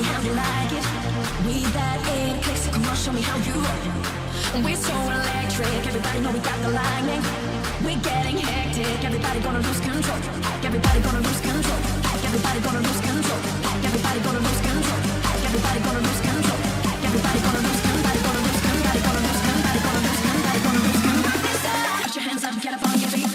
me how you like it. We that it clicks, come on, show me how you roll. We're so electric, everybody know we got the lightning. We're getting hectic, everybody gonna lose control. Everybody gonna lose control. Everybody gonna lose control. Everybody gonna lose control. Everybody gonna lose control. Everybody gonna lose control. Everybody gonna lose control. Everybody gonna lose control. Everybody gonna lose control. Everybody gonna lose control. Put your hands up, get up on your feet.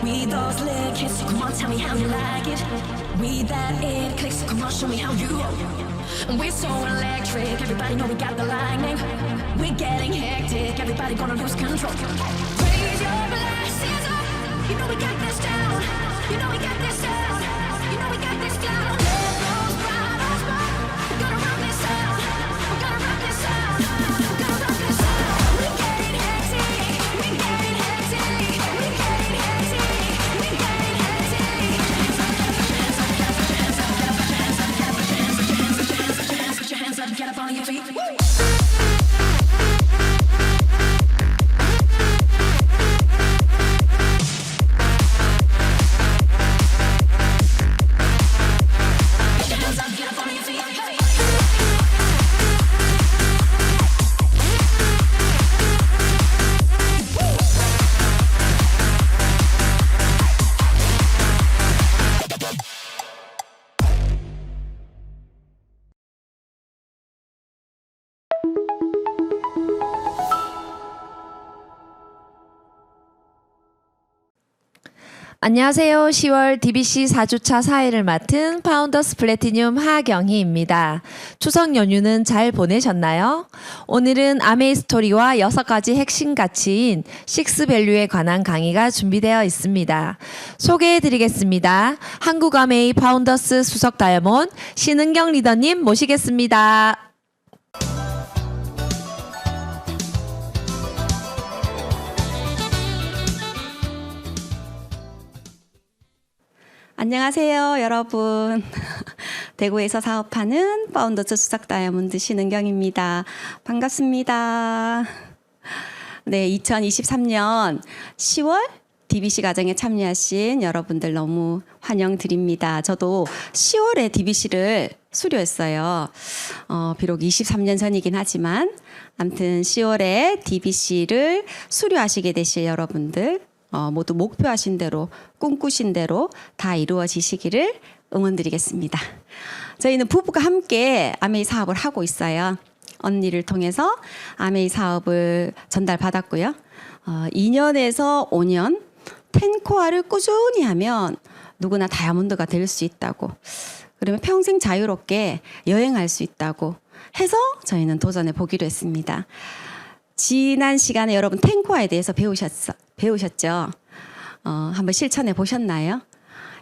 We those little kids, come on, tell me how you like it. We that it clicks, come on, show me how you roll. We're so electric, everybody know we got the lightning. We're getting hectic, everybody gonna lose control. Raise your glasses up, you know we got this down. You know we got this down. You know we got this down. Let those bottles pop. We're gonna rock this out. We're gonna rock this out. We're gonna rock this out. We're getting hectic. We're getting hectic. We're getting hectic. We're getting hectic. Put your hands up, get up on your feet. 안녕하세요. 10월 DBC 4주차 사회를 맡은 파운더스 플래티늄 하경희입니다. 추석 연휴는 잘 보내셨나요? 오늘은 아메이 스토리와 6가지 핵심 가치인 식스밸류에 관한 강의가 준비되어 있습니다. 소개해드리겠습니다. 한국 아메이 파운더스 수석 다이아몬드 신은경 리더님 모시겠습니다. 안녕하세요, 여러분. 대구에서 사업하는 파운더스 수석 다이아몬드 신은경입니다. 반갑습니다. 네, 2023년 10월 DBC 과정에 참여하신 여러분들 너무 환영드립니다. 저도 10월에 DBC를 수료했어요. 비록 23년 전이긴 하지만 아무튼 10월에 DBC를 수료하시게 되실 여러분들 모두 목표하신 대로 꿈꾸신 대로 다 이루어지시기를 응원드리겠습니다. 저희는 부부가 함께 아메이 사업을 하고 있어요. 언니를 통해서 아메이 사업을 전달받았고요. 2년에서 5년 10코어를 꾸준히 하면 누구나 다이아몬드가 될 수 있다고, 그러면 평생 자유롭게 여행할 수 있다고 해서 저희는 도전해 보기로 했습니다. 지난 시간에 여러분 10코어에 대해서 배우셨죠? 한번 실천해 보셨나요?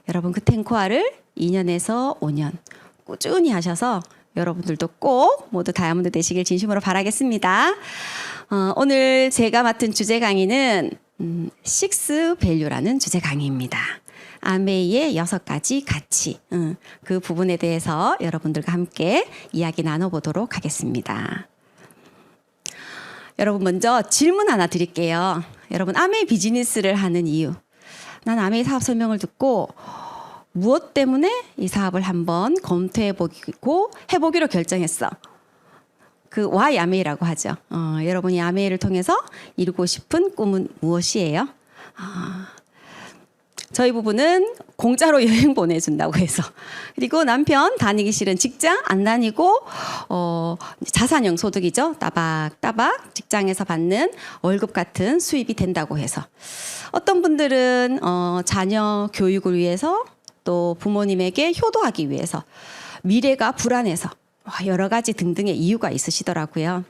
여러분 그 10코어를 2년에서 5년 꾸준히 하셔서 여러분들도 꼭 모두 다이아몬드 되시길 진심으로 바라겠습니다. 오늘 제가 맡은 주제 강의는 식스밸류라는 주제 강의입니다. 아메이의 6가지 가치, 그 부분에 대해서 여러분들과 함께 이야기 나눠보도록 하겠습니다. 여러분 먼저 질문 하나 드릴게요. 여러분 아메이 비즈니스를 하는 이유. 난 아메이 사업 설명을 듣고 무엇 때문에 이 사업을 한번 검토해보고 해보기로 결정했어. 그 why 아메이라고 하죠. 여러분이 아메이를 통해서 이루고 싶은 꿈은 무엇이에요? 저희 부부는 공짜로 여행 보내준다고 해서, 그리고 남편 다니기 싫은 직장 안 다니고 자산형 소득이죠. 따박따박 직장에서 받는 월급 같은 수입이 된다고 해서, 어떤 분들은 자녀 교육을 위해서, 또 부모님에게 효도하기 위해서, 미래가 불안해서, 여러 가지 등등의 이유가 있으시더라고요.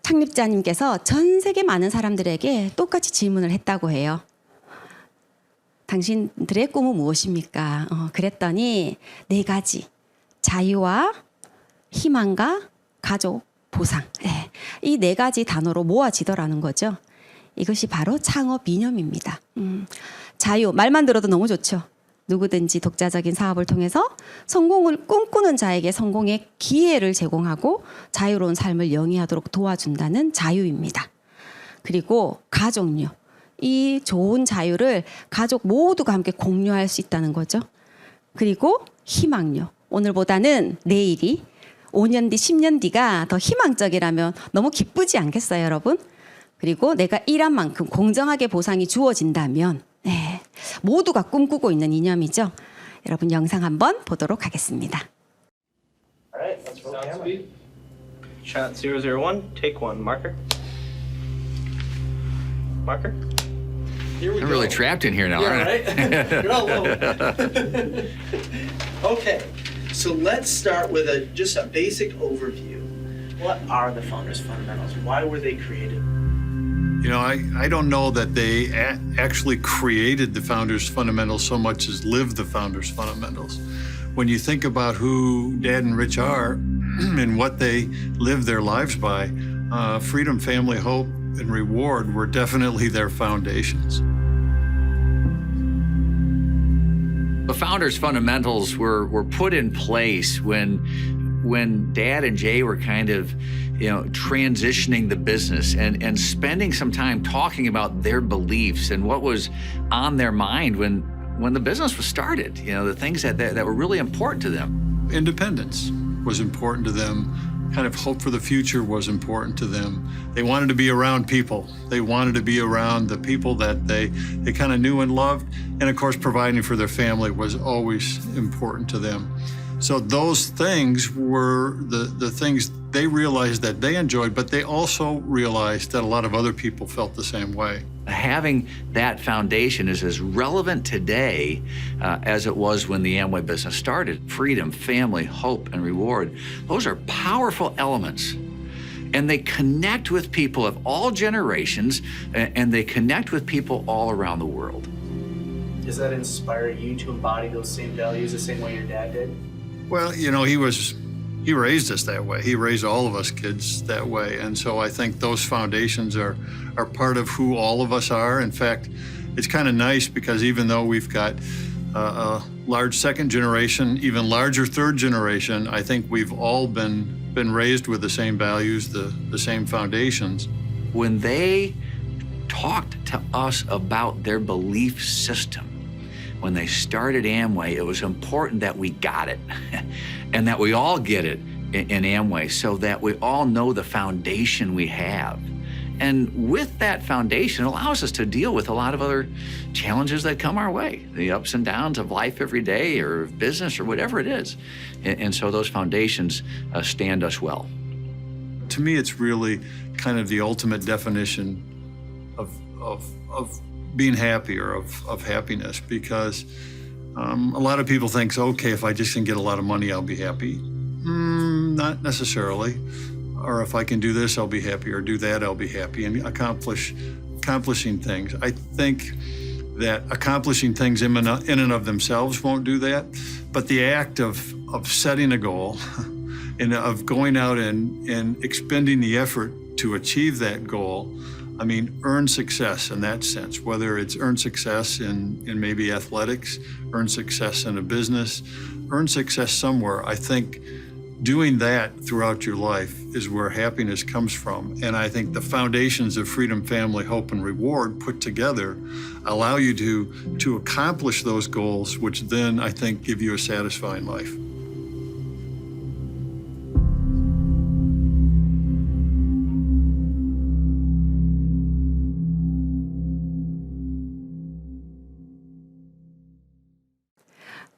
창립자님께서 전 세계 많은 사람들에게 똑같이 질문을 했다고 해요. 당신들의 꿈은 무엇입니까? 그랬더니 4가지. 자유와 희망과 가족, 보상. 네. 이 4가지 단어로 모아지더라는 거죠. 이것이 바로 창업 이념입니다. 자유, 말만 들어도 너무 좋죠. 누구든지 독자적인 사업을 통해서 성공을 꿈꾸는 자에게 성공의 기회를 제공하고 자유로운 삶을 영위하도록 도와준다는 자유입니다. 그리고 가족요. 이 좋은 자유를 가족 모두가 함께 공유할 수 있다는 거죠. 그리고 희망요. 오늘보다는 내일이 5년 뒤, 10년 뒤가 더 희망적이라면 너무 기쁘지 않겠어요, 여러분? 그리고 내가 일한 만큼 공정하게 보상이 주어진다면 네, 모두가 꿈꾸고 있는 이념이죠. 여러분 영상 한번 보도록 하겠습니다. All right, let's roll camera. Shot 001, take one. Marker. Marker. Here we I'm go. really trapped in here now, Yeah, aren't I? right? You're all alone. Okay, so let's start with just a basic overview. What are the Founders Fundamentals? Why were they created? You know, I don't know that they actually created the Founders Fundamentals so much as lived the Founders Fundamentals. When you think about who Dad and Rich are and what they live their lives by, freedom, family, hope, and reward were definitely their foundations. The Founders Fundamentals were put in place when Dad and Jay were kind of, transitioning the business and spending some time talking about their beliefs and what was on their mind when the business was started, the things that were really important to them. Independence was important to them. Kind of hope for the future was important to them. They wanted to be around people. They wanted to be around the people that they kind of knew and loved. And of course, providing for their family was always important to them. So those things were the things they realized that they enjoyed, but they also realized that a lot of other people felt the same way. Having that foundation is as relevant today as it was when the Amway business started. Freedom, family, hope, and reward. Those are powerful elements. And they connect with people of all generations, and they connect with people all around the world. Does that inspire you to embody those same values the same way your dad did? Well, he raised us that way. He raised all of us kids that way. And so I think those foundations are part of who all of us are. In fact, it's kind of nice because even though we've got a large second generation, even larger third generation, I think we've all been raised with the same values, the same foundations. When they talked to us about their belief system, when they started Amway, it was important that we got it and that we all get it in Amway so that we all know the foundation we have. And with that foundation, it allows us to deal with a lot of other challenges that come our way, the ups and downs of life every day or business or whatever it is. And so those foundations stand us well. To me, it's really kind of the ultimate definition of being happy or of happiness, because a lot of people think, okay, if I just can get a lot of money, I'll be happy. Not necessarily. Or if I can do this, I'll be happy, or do that, I'll be happy, and accomplishing things. I think that accomplishing things in and of themselves won't do that, but the act of setting a goal and of going out and expending the effort to achieve that goal, I mean, earn success in that sense, whether it's earn success in maybe athletics, earn success in a business, earn success somewhere. I think doing that throughout your life is where happiness comes from. And I think the foundations of freedom, family, hope, and reward put together allow you to accomplish those goals, which then I think give you a satisfying life.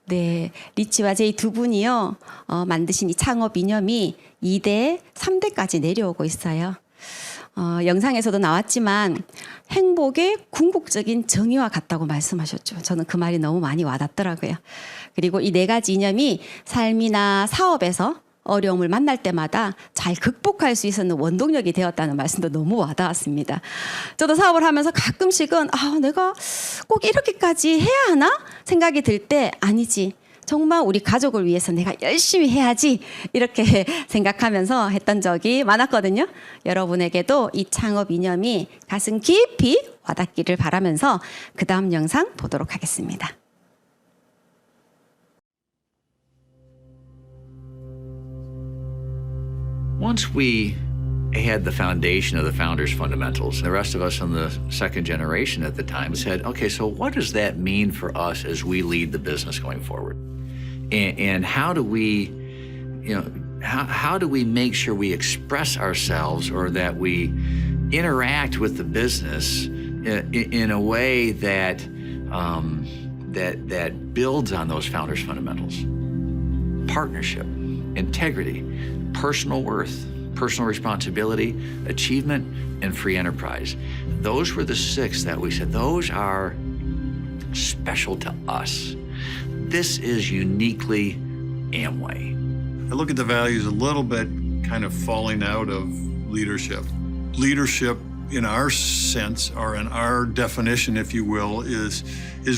네, 리치와 제이 두 분이요 만드신 이 창업 이념이 2대, 3대까지 내려오고 있어요. 영상에서도 나왔지만 행복의 궁극적인 정의와 같다고 말씀하셨죠. 저는 그 말이 너무 많이 와닿더라고요. 그리고 이 4가지 이념이 삶이나 사업에서 어려움을 만날 때마다 잘 극복할 수 있었는 원동력이 되었다는 말씀도 너무 와닿았습니다. 저도 사업을 하면서 가끔씩은 내가 꼭 이렇게까지 해야 하나 생각이 들 때 아니지. 정말 우리 가족을 위해서 내가 열심히 해야지 이렇게 생각하면서 했던 적이 많았거든요. 여러분에게도 이 창업 이념이 가슴 깊이 와닿기를 바라면서 그 다음 영상 보도록 하겠습니다. Once we had the foundation of the founders' fundamentals, the rest of us in the second generation at the time said, okay, so what does that mean for us as we lead the business going forward? And how do we, how do we make sure we express ourselves or that we interact with the business in a way that that builds on those founders' fundamentals? Partnership, integrity, personal worth, personal responsibility, achievement, and free enterprise. Those were the 6 that we said, those are special to us. This is uniquely Amway. I look at the values a little bit kind of falling out of leadership. Leadership in our sense, or in our definition, if you will, is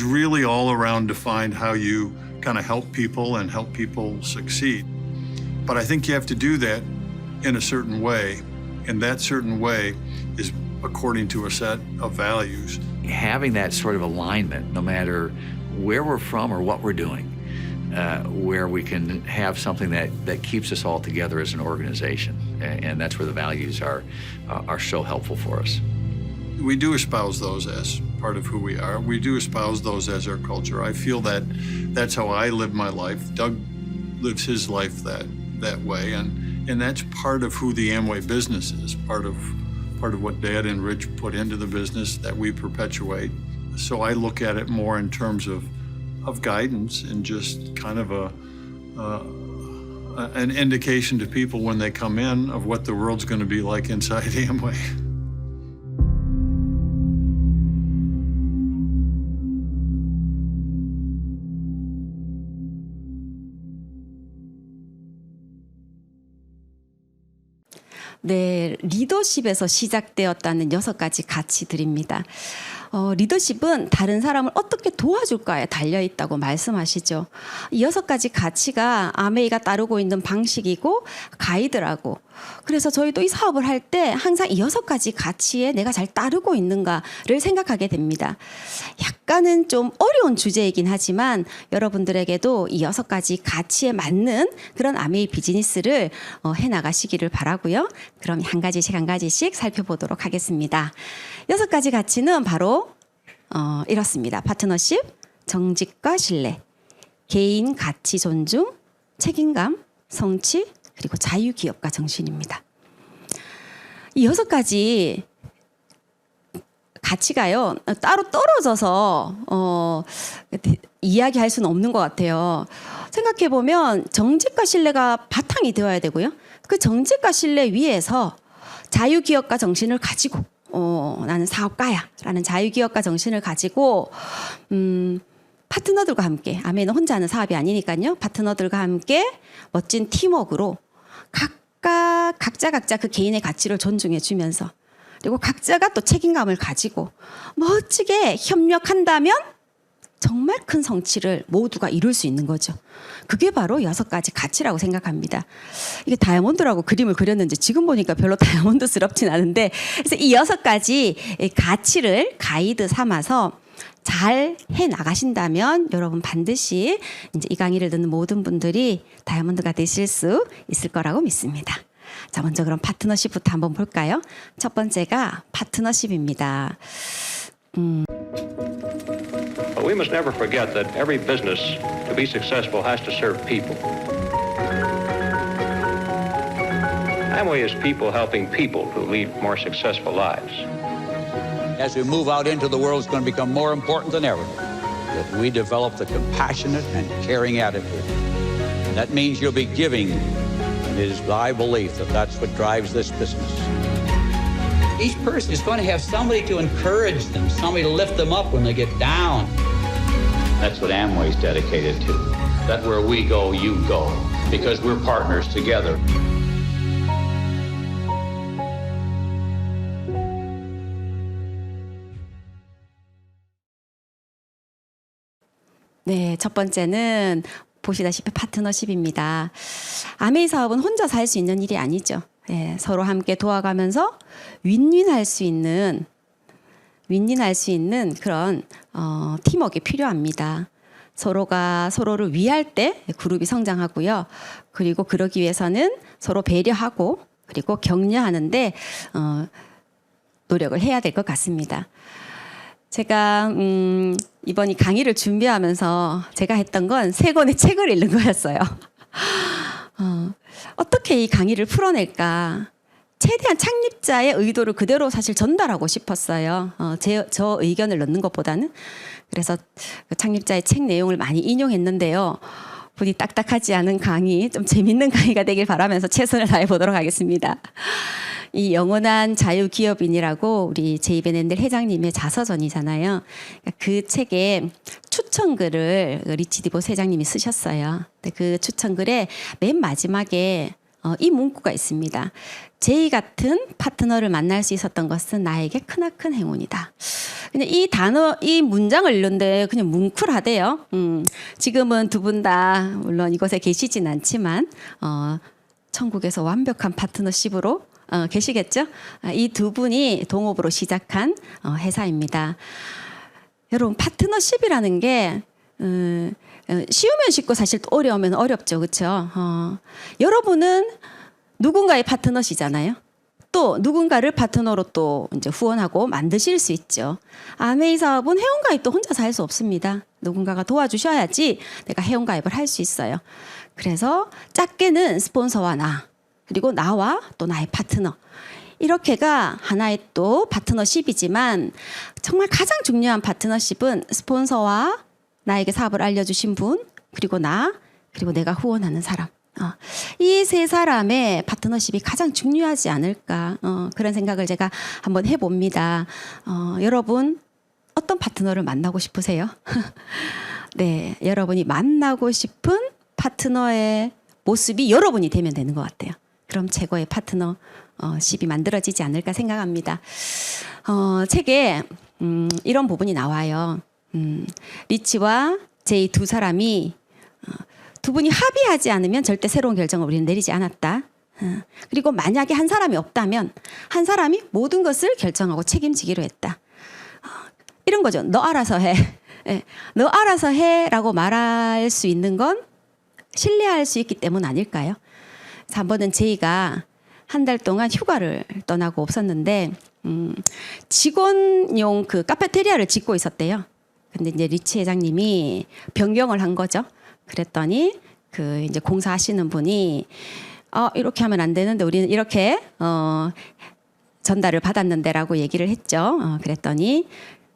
really all around defined how you kind of help people and help people succeed. But I think you have to do that in a certain way, and that certain way is according to a set of values. Having that sort of alignment, no matter where we're from or what we're doing, where we can have something that keeps us all together as an organization, and that's where the values are so helpful for us. We do espouse those as part of who we are. We do espouse those as our culture. I feel that that's how I live my life. Doug lives his life that way, and that's part of who the Amway business is, part of what Dad and Rich put into the business that we perpetuate. So I look at it more in terms of guidance and just kind of an indication to people when they come in of what the world's going to be like inside Amway. 네, 리더십에서 시작되었다는 6가지 가치들입니다. 리더십은 다른 사람을 어떻게 도와줄까에 달려있다고 말씀하시죠. 이 6가지 가치가 아메이가 따르고 있는 방식이고 가이드라고. 그래서 저희도 이 사업을 할 때 항상 이 6가지 가치에 내가 잘 따르고 있는가를 생각하게 됩니다. 약간은 좀 어려운 주제이긴 하지만 여러분들에게도 이 6가지 가치에 맞는 그런 아메이 비즈니스를 해나가시기를 바라고요. 그럼 한 가지씩 살펴보도록 하겠습니다. 6가지 가치는 바로 이렇습니다. 파트너십, 정직과 신뢰, 개인 가치 존중, 책임감, 성취, 그리고 자유기업가 정신입니다. 이 6가지 가치가요, 따로 떨어져서 이야기할 수는 없는 것 같아요. 생각해보면 정직과 신뢰가 바탕이 되어야 되고요. 그 정직과 신뢰 위에서 자유기업가 정신을 가지고 나는 사업가야 라는 자유기업가 정신을 가지고 파트너들과 함께, 아메이는 혼자 하는 사업이 아니니까요. 파트너들과 함께 멋진 팀워크로 각자 그 개인의 가치를 존중해 주면서, 그리고 각자가 또 책임감을 가지고 멋지게 협력한다면 정말 큰 성취를 모두가 이룰 수 있는 거죠. 그게 바로 6가지 가치라고 생각합니다. 이게 다이아몬드라고 그림을 그렸는지 지금 보니까 별로 다이아몬드스럽진 않은데, 그래서 이 6가지 가치를 가이드 삼아서 잘 해 나가신다면 여러분 반드시 이제 이 강의를 듣는 모든 분들이 다이아몬드가 되실 수 있을 거라고 믿습니다. 자, 먼저 그럼 파트너십부터 한번 볼까요? 첫 번째가 파트너십입니다. But we must never forget that every business to be successful has to serve people. Amway is people helping people to lead more successful lives. As we move out into the world, it's going to become more important than ever that we develop the compassionate and caring attitude. That means you'll be giving, and it is my belief that that's what drives this business. Each person is going to have somebody to encourage them, somebody to lift them up when they get down. That's what Amway's dedicated to. that where we go, you go, because we're partners together. 네, 첫 번째는 보시다시피 파트너십입니다. 아메이 사업은 혼자서 할 수 있는 일이 아니죠. 예, 서로 함께 도와가면서 윈윈할 수 있는 그런 팀워크가 필요합니다. 서로가 서로를 위할 때 그룹이 성장하고요. 그리고 그러기 위해서는 서로 배려하고 그리고 격려하는데 노력을 해야 될 것 같습니다. 제가 이번 이 강의를 준비하면서 제가 했던 건 3권의 책을 읽는 거였어요. 어떻게 이 강의를 풀어낼까? 최대한 창립자의 의도를 그대로 사실 전달하고 싶었어요. 저 의견을 넣는 것보다는. 그래서 그 창립자의 책 내용을 많이 인용했는데요. 부디 딱딱하지 않은 강의, 좀 재밌는 강의가 되길 바라면서 최선을 다해 보도록 하겠습니다. 이 영원한 자유기업인이라고 우리 제이벤앤델 회장님의 자서전이잖아요. 그 책에 추천글을 리치 디봇 회장님이 쓰셨어요. 그 추천글에 맨 마지막에 이 문구가 있습니다. 제이 같은 파트너를 만날 수 있었던 것은 나에게 크나큰 행운이다. 그냥 이 문장을 읽는데 그냥 뭉클하대요. 지금은 두 분 다 물론 이곳에 계시진 않지만 천국에서 완벽한 파트너십으로 계시겠죠? 이 두 분이 동업으로 시작한 회사입니다. 여러분 파트너십이라는 게 쉬우면 쉽고 사실 또 어려우면 어렵죠, 그렇죠? 여러분은 누군가의 파트너시잖아요. 또 누군가를 파트너로 또 이제 후원하고 만드실 수 있죠. 아메이 사업은 회원가입도 혼자서 할 수 없습니다. 누군가가 도와주셔야지 내가 회원가입을 할 수 있어요. 그래서 작게는 스폰서와 나 그리고 나와 또 나의 파트너 이렇게가 하나의 또 파트너십이지만 정말 가장 중요한 파트너십은 스폰서와 나에게 사업을 알려주신 분 그리고 나 그리고 내가 후원하는 사람 이 세 사람의 파트너십이 가장 중요하지 않을까 그런 생각을 제가 한번 해봅니다. 여러분 어떤 파트너를 만나고 싶으세요? 네, 여러분이 만나고 싶은 파트너의 모습이 여러분이 되면 되는 것 같아요. 그럼 최고의 파트너십이 만들어지지 않을까 생각합니다. 책에 이런 부분이 나와요. 리치와 제이 두 사람이 두 분이 합의하지 않으면 절대 새로운 결정을 우리는 내리지 않았다. 그리고 만약에 한 사람이 없다면 한 사람이 모든 것을 결정하고 책임지기로 했다. 이런 거죠. 너 알아서 해. 너 알아서 해라고 말할 수 있는 건 신뢰할 수 있기 때문 아닐까요? 그래서 한 번은 제이가 한 달 동안 휴가를 떠나고 없었는데 직원용 그 카페테리아를 짓고 있었대요. 근데 이제 리치 회장님이 변경을 한 거죠. 그랬더니 그 이제 공사하시는 분이 이렇게 하면 안 되는데 우리는 이렇게 전달을 받았는데라고 얘기를 했죠. 그랬더니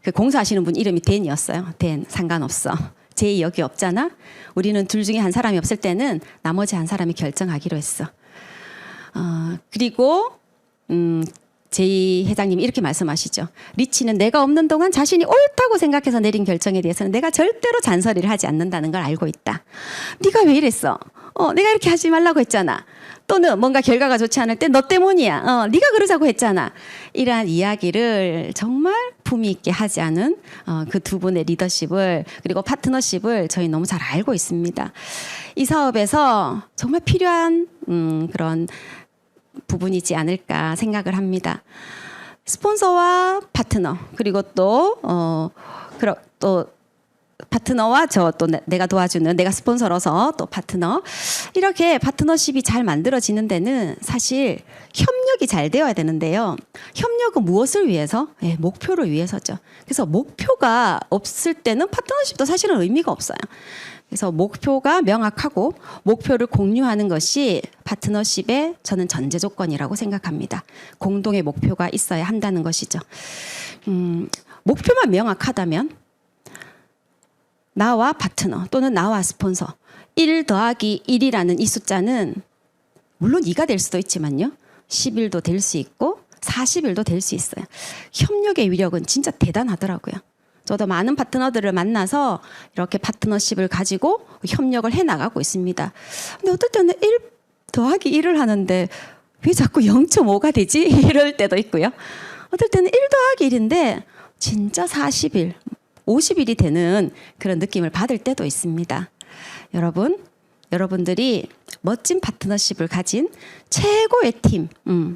그 공사하시는 분 이름이 댄이었어요. 댄 상관없어. 제이 여기 없잖아. 우리는 둘 중에 한 사람이 없을 때는 나머지 한 사람이 결정하기로 했어. 그리고 제이 회장님이 이렇게 말씀하시죠. 리치는 내가 없는 동안 자신이 옳다고 생각해서 내린 결정에 대해서는 내가 절대로 잔소리를 하지 않는다는 걸 알고 있다. 네가 왜 이랬어? 내가 이렇게 하지 말라고 했잖아. 또는 뭔가 결과가 좋지 않을 때 너 때문이야. 네가 그러자고 했잖아. 이러한 이야기를 정말 품위 있게 하지 않은 그 두 분의 리더십을 그리고 파트너십을 저희 너무 잘 알고 있습니다. 이 사업에서 정말 필요한 그런 부분이지 않을까 생각을 합니다. 스폰서와 파트너 그리고 또 파트너와 또 내가 도와주는 내가 스폰서로서 또 파트너 이렇게 파트너십이 잘 만들어지는 데는 사실 협력이 잘 되어야 되는데요. 협력은 무엇을 위해서? 목표를 위해서죠. 그래서 목표가 없을 때는 파트너십도 사실은 의미가 없어요. 그래서 목표가 명확하고 목표를 공유하는 것이 파트너십의 저는 전제 조건이라고 생각합니다. 공동의 목표가 있어야 한다는 것이죠. 목표만 명확하다면 나와 파트너 또는 나와 스폰서 1 더하기 1이라는 이 숫자는 물론 2가 될 수도 있지만요. 11도 될 수 있고 41도 될 수 있어요. 협력의 위력은 진짜 대단하더라고요. 저도 많은 파트너들을 만나서 이렇게 파트너십을 가지고 협력을 해 나가고 있습니다. 근데 어떨 때는 1 더하기 1을 하는데 왜 자꾸 0.5가 되지? 이럴 때도 있고요. 어떨 때는 1 더하기 1인데 진짜 40일, 50일이 되는 그런 느낌을 받을 때도 있습니다. 여러분들이 멋진 파트너십을 가진 최고의 팀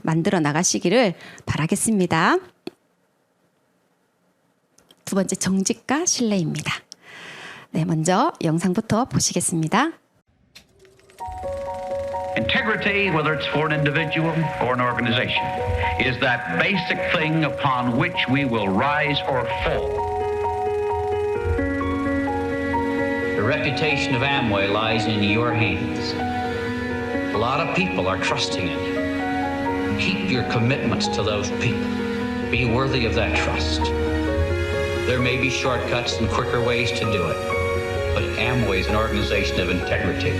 만들어 나가시기를 바라겠습니다. 두 번째, 정직과 신뢰입니다. 네, 먼저 영상부터 보시겠습니다. Integrity, whether it's for an individual or an organization, is that basic thing upon which we will rise or fall. The reputation of Amway lies in your hands. A lot of people are trusting in you. Keep your commitments to those people. Be worthy of that trust. There may be shortcuts and quicker ways to do it, but Amway is an organization of integrity.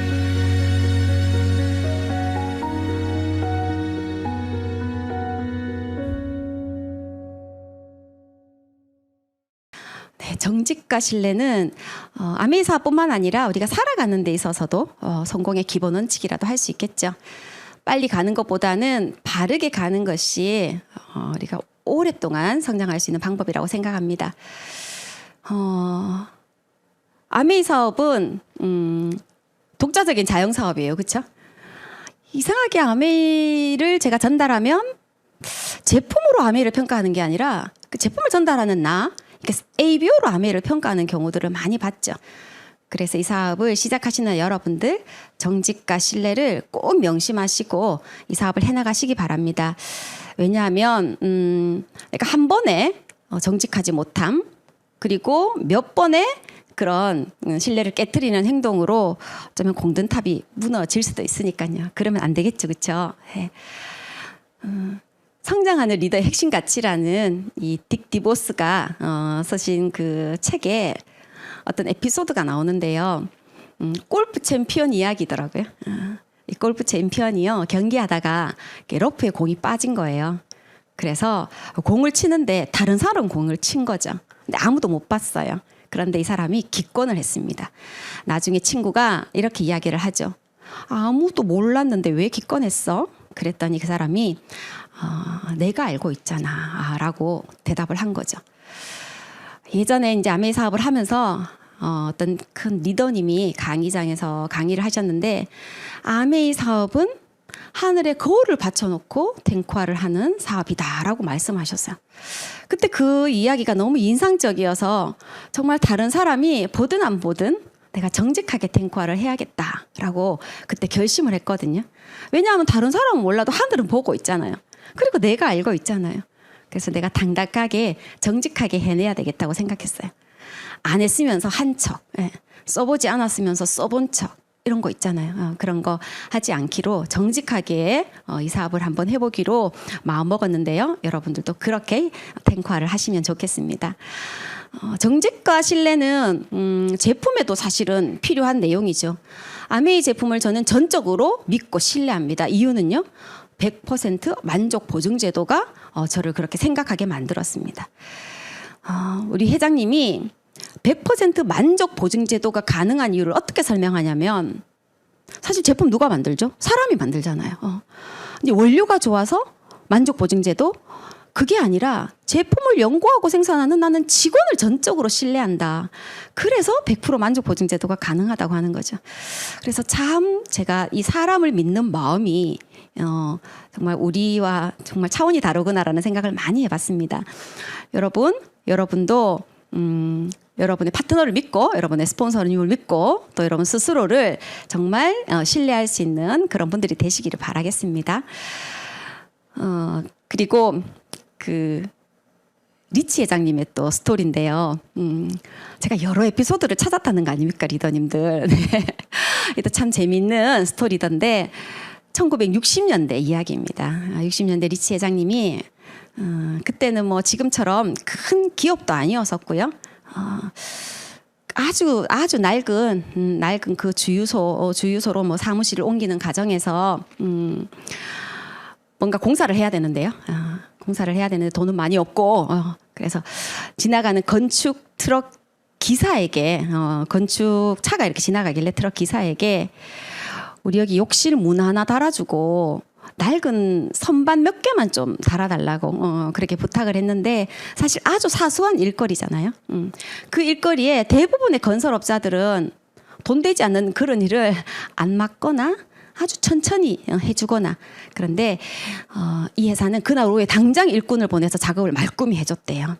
네, 정직과 신뢰는 아메이 사업뿐만 아니라 우리가 살아가는 데 있어서도 성공의 기본 원칙이라도 할 수 있겠죠. 빨리 가는 것보다는 바르게 가는 것이 우리가 오랫동안 성장할 수 있는 방법이라고 생각합니다. 아메이 사업은 독자적인 자영 사업이에요, 그렇죠? 이상하게 아메이를 제가 전달하면 제품으로 아메이를 평가하는 게 아니라 그 제품을 전달하는 ABO로 아메이를 평가하는 경우들을 많이 봤죠. 그래서 이 사업을 시작하시는 여러분들 정직과 신뢰를 꼭 명심하시고 이 사업을 해나가시기 바랍니다. 왜냐하면 그러니까 한 번에 정직하지 못함 그리고 몇 번의 그런 신뢰를 깨트리는 행동으로 어쩌면 공든탑이 무너질 수도 있으니까요. 그러면 안 되겠죠, 그렇죠? 네. 성장하는 리더의 핵심 가치라는 이 딕 디보스가 쓰신 그 책에 어떤 에피소드가 나오는데요. 골프 챔피언 이야기더라고요. 이 골프 챔피언이요, 경기하다가 러프에 공이 빠진 거예요. 그래서 공을 치는데 다른 사람 공을 친 거죠. 근데 아무도 못 봤어요. 그런데 이 사람이 기권을 했습니다. 나중에 친구가 이렇게 이야기를 하죠. 아무도 몰랐는데 왜 기권했어? 그랬더니 그 사람이 내가 알고 있잖아 라고 대답을 한 거죠. 예전에 이제 아메이 사업을 하면서 어떤 큰 리더님이 강의장에서 강의를 하셨는데 아메이 사업은 하늘에 거울을 받쳐놓고 탱크화를 하는 사업이다라고 말씀하셨어요. 그때 그 이야기가 너무 인상적이어서 정말 다른 사람이 보든 안 보든 내가 정직하게 탱크화를 해야겠다라고 그때 결심을 했거든요. 왜냐하면 다른 사람은 몰라도 하늘은 보고 있잖아요. 그리고 내가 알고 있잖아요. 그래서 내가 당당하게 정직하게 해내야 되겠다고 생각했어요. 안 했으면서 한 척, 써보지 않았으면서 써본 척 이런 거 있잖아요. 그런 거 하지 않기로 정직하게 이 사업을 한번 해보기로 마음먹었는데요. 여러분들도 그렇게 탱크화를 하시면 좋겠습니다. 정직과 신뢰는 제품에도 사실은 필요한 내용이죠. 아메이 제품을 저는 전적으로 믿고 신뢰합니다. 이유는요. 100% 만족 보증 제도가 저를 그렇게 생각하게 만들었습니다. 우리 회장님이 100% 만족 보증 제도가 가능한 이유를 어떻게 설명하냐면 사실 제품 누가 만들죠? 사람이 만들잖아요. 근데 원료가 좋아서 만족 보증 제도? 그게 아니라 제품을 연구하고 생산하는 나는 직원을 전적으로 신뢰한다. 그래서 100% 만족 보증 제도가 가능하다고 하는 거죠. 그래서 참 제가 이 사람을 믿는 마음이 정말 우리와 정말 차원이 다르구나라는 생각을 많이 해봤습니다. 여러분도 여러분의 파트너를 믿고 여러분의 스폰서님을 믿고 또 여러분 스스로를 정말 신뢰할 수 있는 그런 분들이 되시기를 바라겠습니다. 그리고 그 리치 회장님의 또 스토리인데요. 제가 여러 에피소드를 찾았다는 거 아닙니까, 리더님들. 이도 참 재미있는 스토리던데 1960년대 이야기입니다. 60년대 리치 회장님이 그때는 뭐 지금처럼 큰 기업도 아니었었고요. 아주 낡은 그 주유소로 뭐 사무실을 옮기는 과정에서 뭔가 공사를 해야 되는데요. 공사를 해야 되는데 돈은 많이 없고 그래서 지나가는 건축 트럭 기사에게 건축 차가 이렇게 지나가길래 트럭 기사에게 우리 여기 욕실 문 하나 달아주고 낡은 선반 몇 개만 좀 달아달라고 그렇게 부탁을 했는데 사실 아주 사소한 일거리잖아요. 그 일거리에 대부분의 건설업자들은 돈 되지 않는 그런 일을 안 맡거나 아주 천천히 해주거나 그런데 이 회사는 그날 오후에 당장 일꾼을 보내서 작업을 말끔히 해줬대요.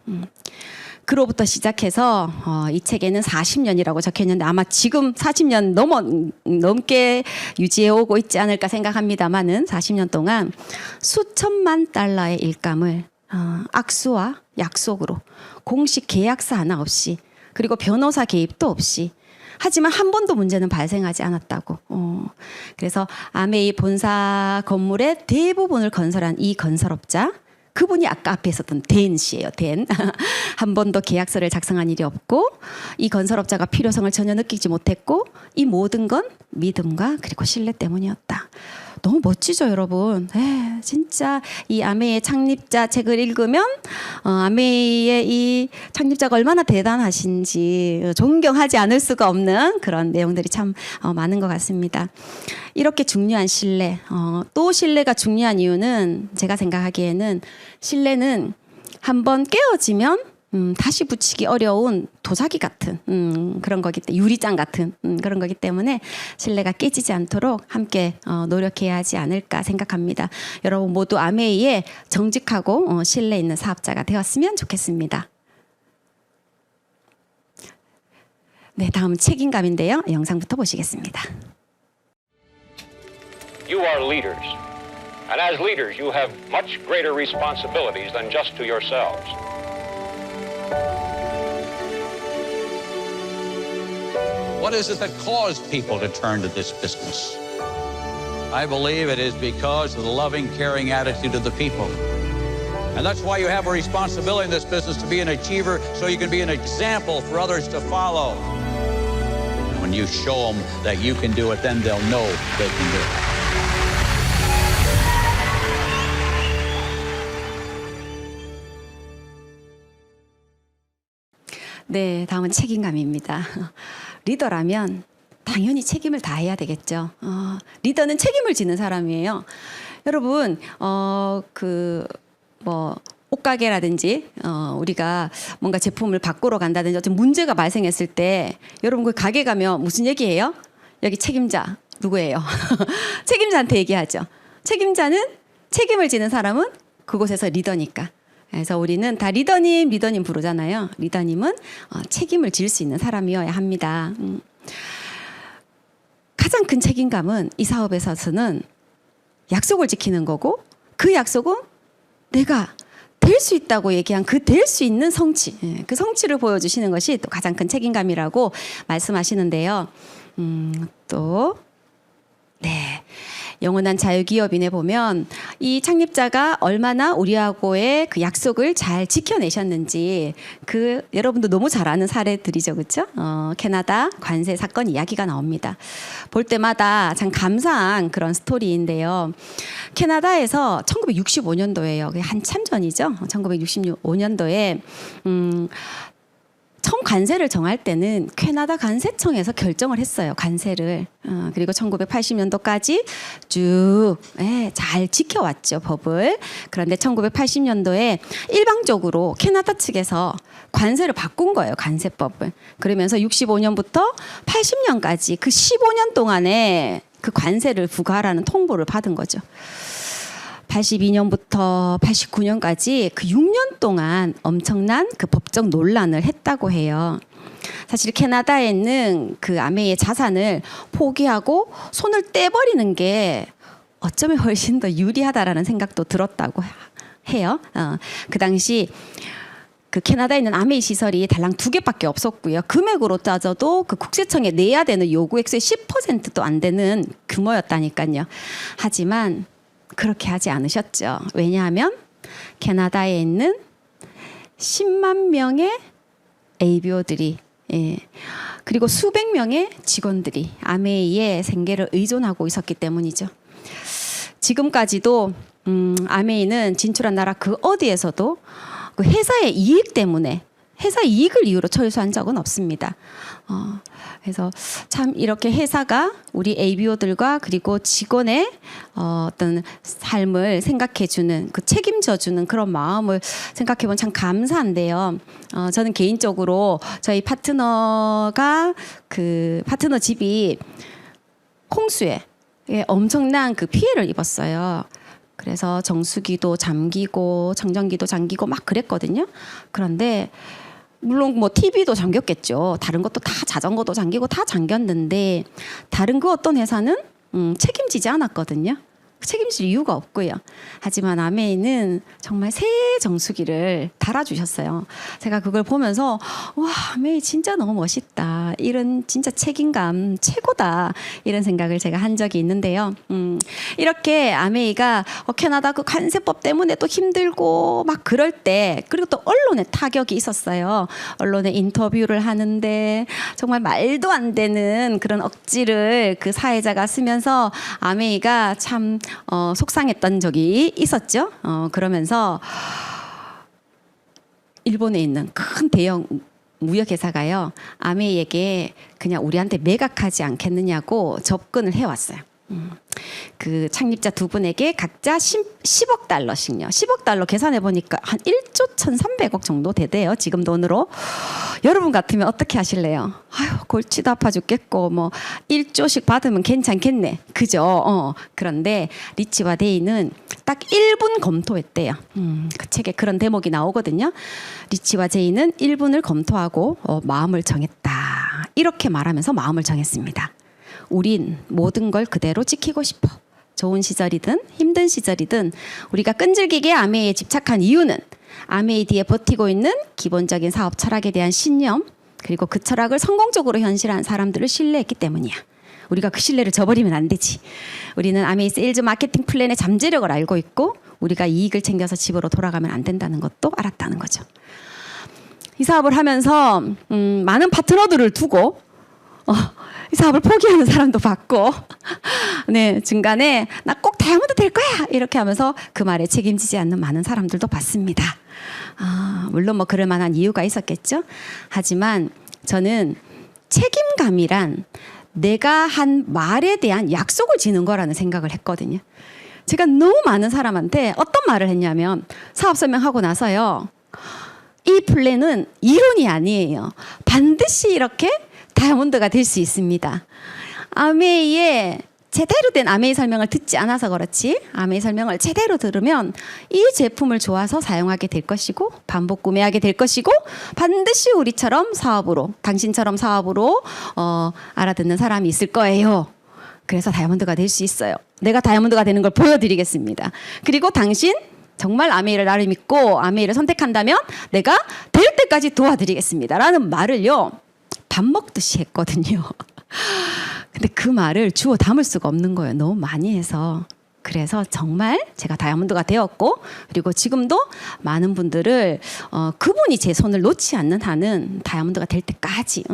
그로부터 시작해서 이 책에는 40년이라고 적혀있는데 아마 지금 40년 넘게 유지해 오고 있지 않을까 생각합니다만은 40년 동안 수천만 달러의 일감을 악수와 약속으로 공식 계약서 하나 없이 그리고 변호사 개입도 없이 하지만 한 번도 문제는 발생하지 않았다고. 그래서 아메이 본사 건물의 대부분을 건설한 이 건설업자 그분이 아까 앞에 있었던 댄 씨예요. 댄. 한 번도 계약서를 작성한 일이 없고 이 건설업자가 필요성을 전혀 느끼지 못했고 이 모든 건 믿음과 그리고 신뢰 때문이었다. 너무 멋지죠, 여러분. 진짜 이 아메이의 창립자 책을 읽으면 아메이의 이 창립자가 얼마나 대단하신지 존경하지 않을 수가 없는 그런 내용들이 참 많은 것 같습니다. 이렇게 중요한 신뢰, 또 신뢰가 중요한 이유는 제가 생각하기에는 신뢰는 한번 깨어지면 다시 붙이기 어려운 도자기 같은 그런 거기 때문에 유리장 같은 그런 거기 때문에 신뢰가 깨지지 않도록 함께 노력해야 하지 않을까 생각합니다. 여러분 모두 아메이에 정직하고 신뢰 있는 사업자가 되었으면 좋겠습니다. 네, 다음 책임감인데요. 영상부터 보시겠습니다. You are leaders. And as leaders, you have much greater responsibilities than just to yourselves. What is it that caused people to turn to this business? I believe it is because of the loving, caring attitude of the people. And that's why you have a responsibility in this business to be an achiever so you can be an example for others to follow. And when you show them that you can do it, then they'll know they can do it. 네, 다음은 책임감입니다. 리더라면 당연히 책임을 다해야 되겠죠. 리더는 책임을 지는 사람이에요. 여러분, 옷가게라든지 우리가 뭔가 제품을 바꾸러 간다든지 어떤 문제가 발생했을 때 여러분 그 가게 가면 무슨 얘기해요? 여기 책임자 누구예요? 책임자한테 얘기하죠. 책임자는 책임을 지는 사람은 그곳에서 리더니까. 그래서 우리는 다 리더님 부르잖아요. 리더님은 책임을 질 수 있는 사람이어야 합니다. 가장 큰 책임감은 이 사업에서는 약속을 지키는 거고 그 약속은 내가 될 수 있다고 얘기한 그 될 수 있는 성취, 그 성취를 보여주시는 것이 또 가장 큰 책임감이라고 말씀하시는데요. 영원한 자유기업인에 보면 이 창립자가 얼마나 우리하고의 그 약속을 잘 지켜내셨는지 여러분도 너무 잘 아는 사례들이죠, 그렇죠? 캐나다 관세 사건 이야기가 나옵니다. 볼 때마다 참 감사한 그런 스토리인데요. 캐나다에서 1965년도에요. 한참 전이죠. 1965년도에 처음 관세를 정할 때는 캐나다 관세청에서 결정을 했어요. 관세를. 그리고 1980년도까지 쭉 잘 지켜왔죠. 법을. 그런데 1980년도에 일방적으로 캐나다 측에서 관세를 바꾼 거예요. 관세법을. 그러면서 65년부터 80년까지 그 15년 동안에 그 관세를 부과하라는 통보를 받은 거죠. 82년부터 89년까지 그 6년 동안 엄청난 그 법적 논란을 했다고 해요. 사실 캐나다에 있는 그 아메이의 자산을 포기하고 손을 떼버리는 게 어쩌면 훨씬 더 유리하다라는 생각도 들었다고 해요. 그 당시 그 캐나다에 있는 아메이 시설이 달랑 2개밖에 없었고요. 금액으로 따져도 그 국세청에 내야 되는 요구 액수의 10%도 안 되는 규모였다니까요. 하지만 그렇게 하지 않으셨죠. 왜냐하면 캐나다에 있는 10만 명의 ABO들이 그리고 수백 명의 직원들이 아메이의 생계를 의존하고 있었기 때문이죠. 지금까지도 아메이는 진출한 나라 그 어디에서도 그 회사의 이익 때문에 회사 이익을 이유로 철수한 적은 없습니다. 그래서 참 이렇게 회사가 우리 ABO들과 그리고 직원의 어떤 삶을 생각해주는 그 책임져주는 그런 마음을 생각해보면 참 감사한데요. 저는 개인적으로 저희 파트너가 그 파트너 집이 홍수에 엄청난 그 피해를 입었어요. 그래서 정수기도 잠기고 청정기도 잠기고 막 그랬거든요. 그런데 물론 뭐 TV도 잠겼겠죠. 다른 것도 다 자전거도 잠기고 다 잠겼는데 다른 그 어떤 회사는 책임지지 않았거든요. 책임질 이유가 없고요. 하지만 아메이는 정말 새 정수기를 달아주셨어요. 제가 그걸 보면서 와, 아메이 진짜 너무 멋있다. 이런 진짜 책임감 최고다. 이런 생각을 제가 한 적이 있는데요. 이렇게 아메이가 캐나다 그 관세법 때문에 또 힘들고 막 그럴 때 그리고 또 언론에 타격이 있었어요. 언론에 인터뷰를 하는데 정말 말도 안 되는 그런 억지를 그 사회자가 쓰면서 아메이가 참 속상했던 적이 있었죠. 그러면서 일본에 있는 큰 대형 무역회사가요, 아메이에게 그냥 우리한테 매각하지 않겠느냐고 접근을 해왔어요. 그 창립자 두 분에게 각자 10억 달러씩요. 10억 달러 계산해 보니까 한 1조 1,300억 정도 되대요. 지금 돈으로. 여러분 같으면 어떻게 하실래요? 아유, 골치도 아파 죽겠고 뭐 1조씩 받으면 괜찮겠네. 그죠? 그런데 리치와 데이는 딱 1분 검토했대요. 그 책에 그런 대목이 나오거든요. 리치와 제이는 1분을 검토하고 마음을 정했다. 이렇게 말하면서 마음을 정했습니다. 우린 모든 걸 그대로 지키고 싶어. 좋은 시절이든 힘든 시절이든 우리가 끈질기게 아메이에 집착한 이유는 아메이 뒤에 버티고 있는 기본적인 사업 철학에 대한 신념, 그리고 그 철학을 성공적으로 현실한 사람들을 신뢰했기 때문이야. 우리가 그 신뢰를 저버리면 안 되지. 우리는 아메이 세일즈 마케팅 플랜의 잠재력을 알고 있고 우리가 이익을 챙겨서 집으로 돌아가면 안 된다는 것도 알았다는 거죠. 이 사업을 하면서 많은 파트너들을 두고 이 사업을 포기하는 사람도 봤고, 네, 중간에 나 꼭 다이아몬드 될 거야 이렇게 하면서 그 말에 책임지지 않는 많은 사람들도 봤습니다. 물론 뭐 그럴 만한 이유가 있었겠죠. 하지만 저는 책임감이란 내가 한 말에 대한 약속을 지는 거라는 생각을 했거든요. 제가 너무 많은 사람한테 어떤 말을 했냐면, 사업 설명하고 나서요, 이 플랜은 이론이 아니에요. 반드시 이렇게 다이아몬드가 될 수 있습니다. 아메이의 제대로 된 아메이 설명을 듣지 않아서 그렇지, 아메이 설명을 제대로 들으면 이 제품을 좋아서 사용하게 될 것이고 반복 구매하게 될 것이고 반드시 우리처럼 사업으로, 당신처럼 사업으로 알아듣는 사람이 있을 거예요. 그래서 다이아몬드가 될 수 있어요. 내가 다이아몬드가 되는 걸 보여드리겠습니다. 그리고 당신 정말 아메이를 나를 믿고 아메이를 선택한다면 내가 될 때까지 도와드리겠습니다. 라는 말을요, 밥 먹듯이 했거든요. 근데 그 말을 주워 담을 수가 없는 거예요. 너무 많이 해서. 그래서 정말 제가 다이아몬드가 되었고, 그리고 지금도 많은 분들을 그분이 제 손을 놓지 않는 한은 다이아몬드가 될 때까지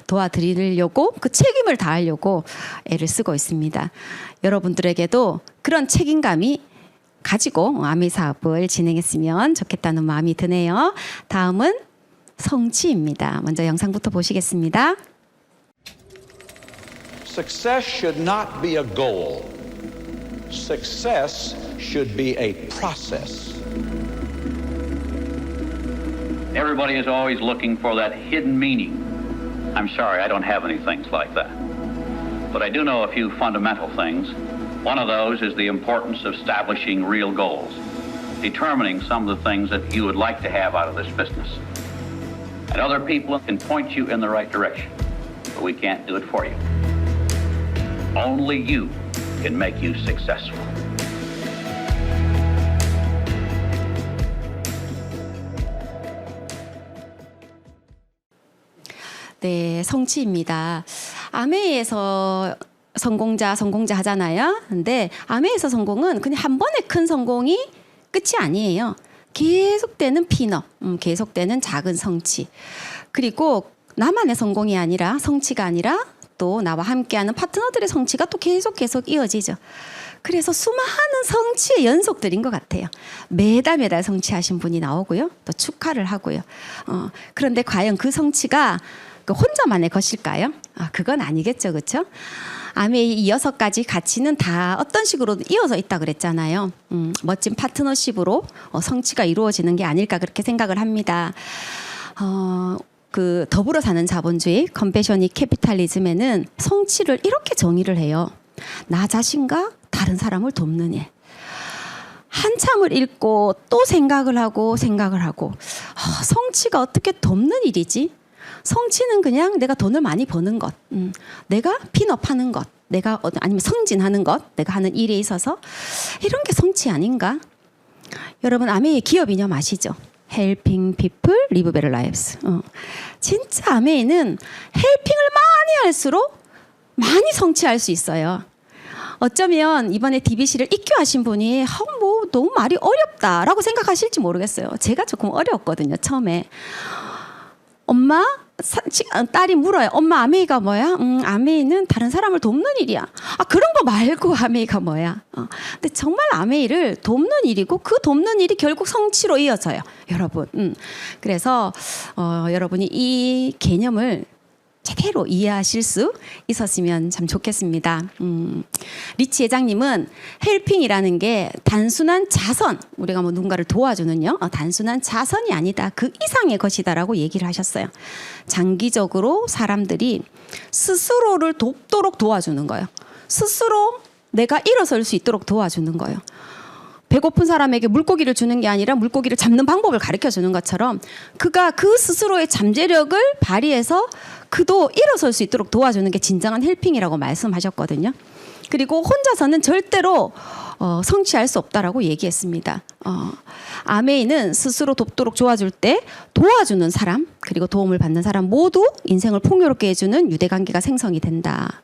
도와드리려고, 그 책임을 다하려고 애를 쓰고 있습니다. 여러분들에게도 그런 책임감이 가지고 아메이 사업을 진행했으면 좋겠다는 마음이 드네요. 다음은 성취입니다. 먼저 영상부터 보시겠습니다. Success should not be a goal. Success should be a process. Everybody is always looking for that hidden meaning. I'm sorry, I don't have any things like that. But I do know a few fundamental things. One of those is the importance of establishing real goals, determining some of the things that you would like to have out of this business. And other people can point you in the right direction, but we can't do it for you. Only you can make you successful. 네, 성취입니다. 아메이에서 성공자 하잖아요. 근데 아메이에서 성공은 그냥 한 번의 큰 성공이 끝이 아니에요. 계속되는 핀업, 계속되는 작은 성취. 그리고 나만의 성공이 아니라, 성취가 아니라 또 나와 함께하는 파트너들의 성취가 또 계속 이어지죠. 그래서 수많은 성취의 연속들인 것 같아요. 매달 성취하신 분이 나오고요. 또 축하를 하고요. 그런데 과연 그 성취가 그 혼자만의 것일까요? 그건 아니겠죠. 그렇죠? 아메의 이 6가지 가치는 다 어떤 식으로든 이어져 있다 그랬잖아요. 멋진 파트너십으로 성취가 이루어지는 게 아닐까 그렇게 생각을 합니다. 그 더불어 사는 자본주의 컴패셔닉 캐피탈리즘에는 성취를 이렇게 정의를 해요. 나 자신과 다른 사람을 돕는 일. 한참을 읽고 또 생각을 하고 성취가 어떻게 돕는 일이지? 성취는 그냥 내가 돈을 많이 버는 것, 내가 핀업하는 것, 내가 아니면 승진하는 것, 내가 하는 일에 있어서 이런 게 성취 아닌가? 여러분 아메의 기업 이념 아시죠? Helping people live better lives. 진짜 아메이는 헬핑을 많이 할수록 많이 성취할 수 있어요. 어쩌면 이번에 DBC를 입교하신 분이 뭐 너무 말이 어렵다라고 생각하실지 모르겠어요. 제가 조금 어려웠거든요. 처음에. 엄마? 딸이 물어요. 엄마 아메이가 뭐야? 아메이는 다른 사람을 돕는 일이야. 그런 거 말고 아메이가 뭐야? 근데 정말 아메이를 돕는 일이고 그 돕는 일이 결국 성취로 이어져요. 여러분. 그래서 여러분이 이 개념을 제대로 이해하실 수 있었으면 참 좋겠습니다. 리치 회장님은 헬핑이라는 게 단순한 자선, 우리가 뭐 누군가를 도와주는요, 단순한 자선이 아니다. 그 이상의 것이다라고 얘기를 하셨어요. 장기적으로 사람들이 스스로를 돕도록 도와주는 거예요. 스스로 내가 일어설 수 있도록 도와주는 거예요. 배고픈 사람에게 물고기를 주는 게 아니라 물고기를 잡는 방법을 가르쳐 주는 것처럼 그가 그 스스로의 잠재력을 발휘해서 그도 일어설 수 있도록 도와주는 게 진정한 헬핑이라고 말씀하셨거든요. 그리고 혼자서는 절대로 성취할 수 없다라고 얘기했습니다. 아메이는 스스로 돕도록 도와줄 때 도와주는 사람 그리고 도움을 받는 사람 모두 인생을 풍요롭게 해주는 유대관계가 생성이 된다.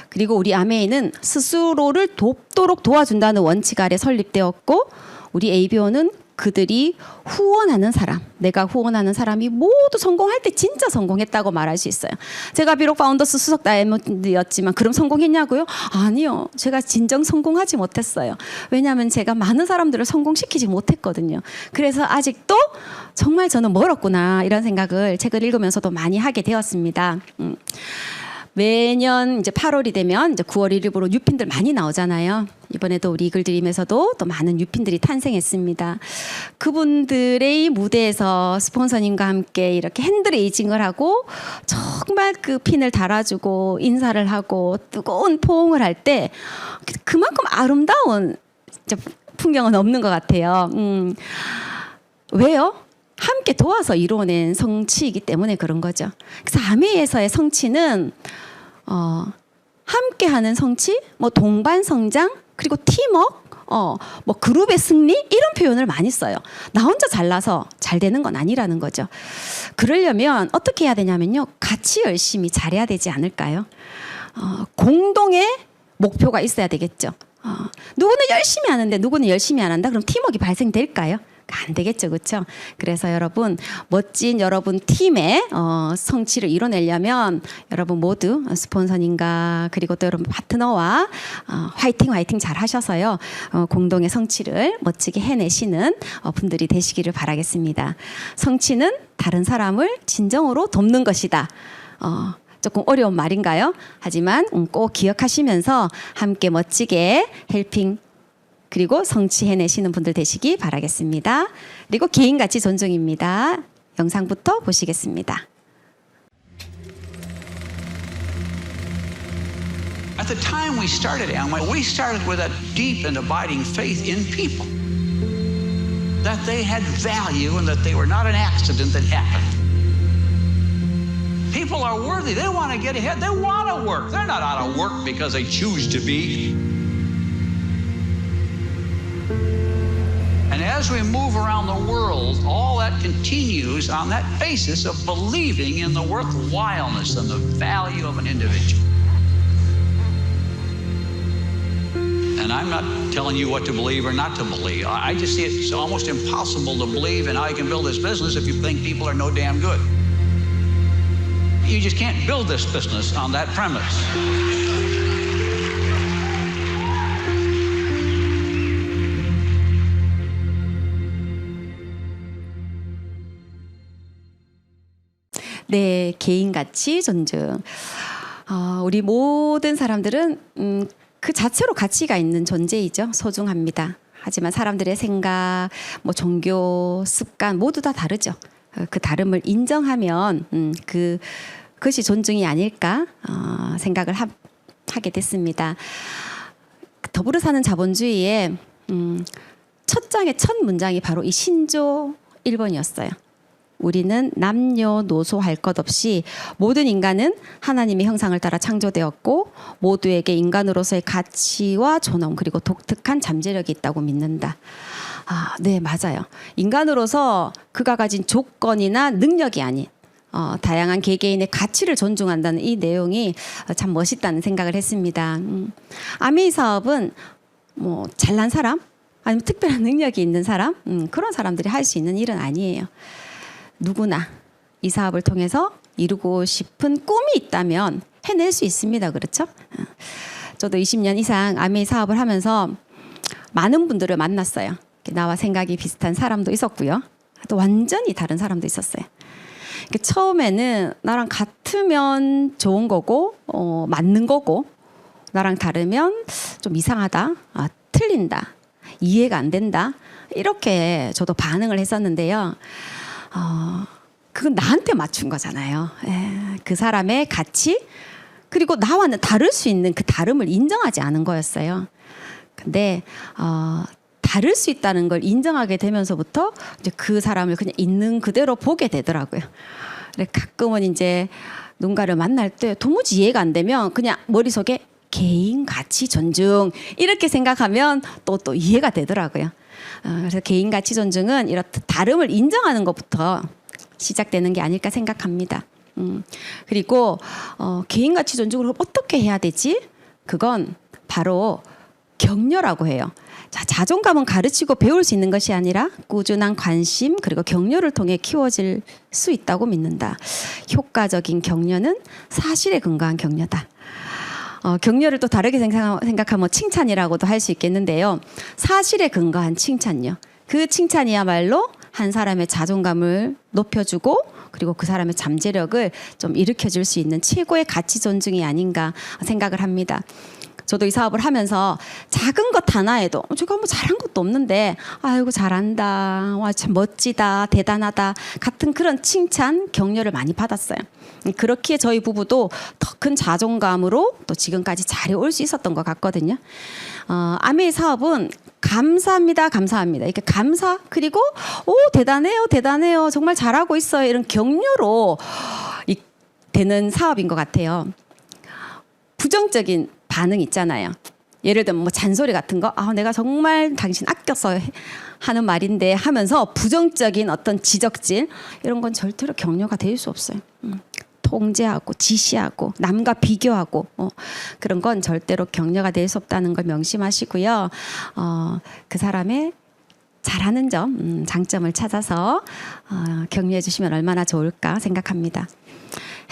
그리고 우리 아메이는 스스로를 돕도록 도와준다는 원칙 아래 설립되었고 우리 ABO는 그들이 후원하는 사람, 내가 후원하는 사람이 모두 성공할 때 진짜 성공했다고 말할 수 있어요. 제가 비록 파운더스 수석 다이아몬드였지만 그럼 성공했냐고요? 아니요. 제가 진정 성공하지 못했어요. 왜냐하면 제가 많은 사람들을 성공시키지 못했거든요. 그래서 아직도 정말 저는 멀었구나 이런 생각을 책을 읽으면서도 많이 하게 되었습니다. 매년 이제 8월이 되면 이제 9월 1일부로 뉴핀들 많이 나오잖아요. 이번에도 우리 이글드림에서도 또 많은 뉴핀들이 탄생했습니다. 그분들의 무대에서 스폰서님과 함께 이렇게 핸드레이징을 하고 정말 그 핀을 달아주고 인사를 하고 뜨거운 포옹을 할 때 그만큼 아름다운 풍경은 없는 것 같아요. 왜요? 함께 도와서 이루어낸 성취이기 때문에 그런 거죠. 그래서 아메이에서의 성취는 함께하는 성취, 뭐 동반 성장, 그리고 팀워크, 뭐 그룹의 승리 이런 표현을 많이 써요. 나 혼자 잘나서 잘 되는 건 아니라는 거죠. 그러려면 어떻게 해야 되냐면요, 같이 열심히 잘해야 되지 않을까요? 공동의 목표가 있어야 되겠죠. 누구는 열심히 하는데 누구는 열심히 안 한다. 그럼 팀워크가 발생될까요? 안 되겠죠, 그렇죠? 그래서 여러분 멋진 여러분 팀의 성취를 이뤄내려면 여러분 모두 스폰서님과 그리고 또 여러분 파트너와 화이팅 잘 하셔서요 공동의 성취를 멋지게 해내시는 분들이 되시기를 바라겠습니다. 성취는 다른 사람을 진정으로 돕는 것이다. 조금 어려운 말인가요? 하지만 꼭 기억하시면서 함께 멋지게 헬핑 그리고 성취해내시는 분들 되시기 바라겠습니다. 그리고 개인가치 존중입니다. 영상부터 보시겠습니다. At the time we started Amway, we started with a deep and abiding faith in people. That they had value and that they were not an accident that happened. People are worthy. They want to get ahead. They want to work. They're not out of work because they choose to be. And as we move around the world, all that continues on that basis of believing in the worthwhileness and the value of an individual. And I'm not telling you what to believe or not to believe. I just see it's almost impossible to believe in how you can build this business if you think people are no damn good. You just can't build this business on that premise. 네, 개인 가치 존중. 우리 모든 사람들은 그 자체로 가치가 있는 존재이죠. 소중합니다. 하지만 사람들의 생각, 뭐 종교, 습관 모두 다 다르죠. 그 다름을 인정하면 그것이 존중이 아닐까 생각을 하게 됐습니다. 더불어 사는 자본주의의 첫 장의 첫 문장이 바로 이 신조 1번이었어요. 우리는 남녀노소 할 것 없이 모든 인간은 하나님의 형상을 따라 창조되었고 모두에게 인간으로서의 가치와 존엄 그리고 독특한 잠재력이 있다고 믿는다. 네, 맞아요. 인간으로서 그가 가진 조건이나 능력이 아닌 다양한 개개인의 가치를 존중한다는 이 내용이 참 멋있다는 생각을 했습니다. 아메이 사업은 뭐 잘난 사람 아니면 특별한 능력이 있는 사람 그런 사람들이 할 수 있는 일은 아니에요. 누구나 이 사업을 통해서 이루고 싶은 꿈이 있다면 해낼 수 있습니다. 그렇죠? 저도 20년 이상 아메이 사업을 하면서 많은 분들을 만났어요. 나와 생각이 비슷한 사람도 있었고요. 또 완전히 다른 사람도 있었어요. 처음에는 나랑 같으면 좋은 거고 맞는 거고 나랑 다르면 좀 이상하다, 틀린다, 이해가 안 된다 이렇게 저도 반응을 했었는데요. 그건 나한테 맞춘 거잖아요. 그 사람의 가치 그리고 나와는 다를 수 있는 그 다름을 인정하지 않은 거였어요. 근데 다를 수 있다는 걸 인정하게 되면서부터 이제 그 사람을 그냥 있는 그대로 보게 되더라고요. 가끔은 이제 누군가를 만날 때 도무지 이해가 안 되면 그냥 머릿속에 개인 가치 존중 이렇게 생각하면 또 이해가 되더라고요. 그래서 개인 가치 존중은 이렇듯 다름을 인정하는 것부터 시작되는 게 아닐까 생각합니다. 그리고 개인 가치 존중을 어떻게 해야 되지? 그건 바로 격려라고 해요. 자존감은 가르치고 배울 수 있는 것이 아니라 꾸준한 관심 그리고 격려를 통해 키워질 수 있다고 믿는다. 효과적인 격려는 사실에 근거한 격려다. 격려를 또 다르게 생각하면 칭찬이라고도 할 수 있겠는데요. 사실에 근거한 칭찬요. 그 칭찬이야말로 한 사람의 자존감을 높여주고 그리고 그 사람의 잠재력을 좀 일으켜줄 수 있는 최고의 가치 존중이 아닌가 생각을 합니다. 저도 이 사업을 하면서 작은 것 하나에도 제가 뭐 잘한 것도 없는데 아이고 잘한다, 와 참 멋지다, 대단하다 같은 그런 칭찬, 격려를 많이 받았어요. 그렇기에 저희 부부도 더 큰 자존감으로 또 지금까지 잘 올 수 있었던 것 같거든요. 아메이 사업은 감사합니다, 감사합니다. 이렇게 감사 그리고 오 대단해요, 대단해요, 정말 잘하고 있어요 이런 격려로 되는 사업인 것 같아요. 부정적인 반응 있잖아요. 예를 들면 뭐 잔소리 같은 거, 내가 정말 당신 아껴서 하는 말인데 하면서 부정적인 어떤 지적질 이런 건 절대로 격려가 될 수 없어요. 통제하고 지시하고 남과 비교하고 그런 건 절대로 격려가 될 수 없다는 걸 명심하시고요. 그 사람의 잘하는 점, 장점을 찾아서 격려해 주시면 얼마나 좋을까 생각합니다.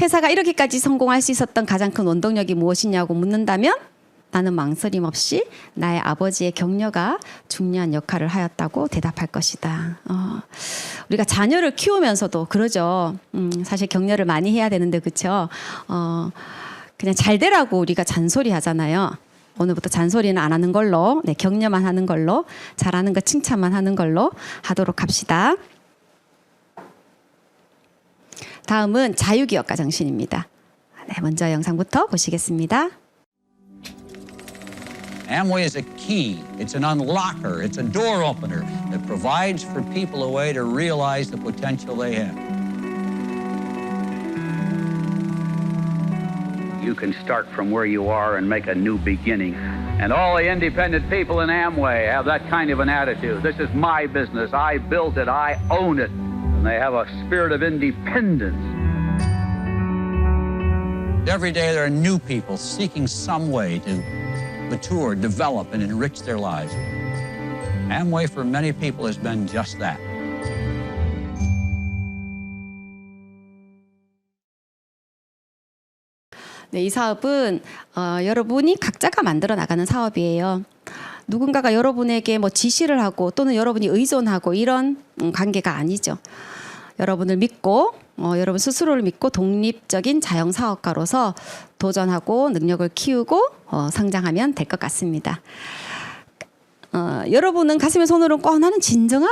회사가 이렇게까지 성공할 수 있었던 가장 큰 원동력이 무엇이냐고 묻는다면 나는 망설임 없이 나의 아버지의 격려가 중요한 역할을 하였다고 대답할 것이다. 우리가 자녀를 키우면서도 그러죠. 사실 격려를 많이 해야 되는데 그렇죠. 그냥 잘 되라고 우리가 잔소리 하잖아요. 오늘부터 잔소리는 안 하는 걸로, 격려만 하는 걸로, 잘하는 거 칭찬만 하는 걸로 하도록 합시다. 다음은 자유기업가 정신입니다. 먼저 영상부터 보시겠습니다. Amway is a key, it's an unlocker, it's a door opener that provides for people a way to realize the potential they have. You can start from where you are and make a new beginning. And all the independent people in Amway have that kind of an attitude. This is my business. I built it. I own it. And they have a spirit of independence. Every day there are new people seeking some way to mature, develop, and enrich their lives. Amway for many people has been just that. 이 사업은 여러분이 각자가 만들어 나가는 사업이에요. 누군가가 여러분에게 뭐 지시를 하고 또는 여러분이 의존하고 이런 관계가 아니죠. 여러분을 믿고 여러분 스스로를 믿고 독립적인 자영 사업가로서 도전하고 능력을 키우고 성장하면 될 것 같습니다. 여러분은 가슴에 손으로 꼭 나는 진정한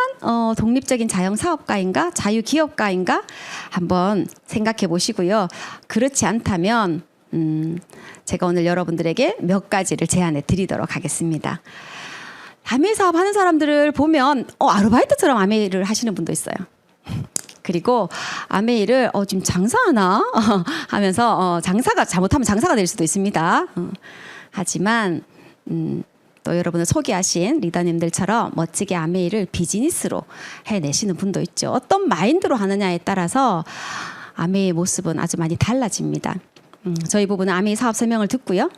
독립적인 자영 사업가인가 자유 기업가인가 한번 생각해 보시고요. 그렇지 않다면 제가 오늘 여러분들에게 몇 가지를 제안해 드리도록 하겠습니다. 아메이 사업 하는 사람들을 보면 아르바이트처럼 아메이를 하시는 분도 있어요. 그리고 아메이를 지금 장사하나 하면서 장사가 잘못하면 장사가 될 수도 있습니다. 하지만 또 여러분을 소개하신 리더님들처럼 멋지게 아메이를 비즈니스로 해내시는 분도 있죠. 어떤 마인드로 하느냐에 따라서 아메이의 모습은 아주 많이 달라집니다. 저희 부부는 아메이 사업 설명을 듣고요.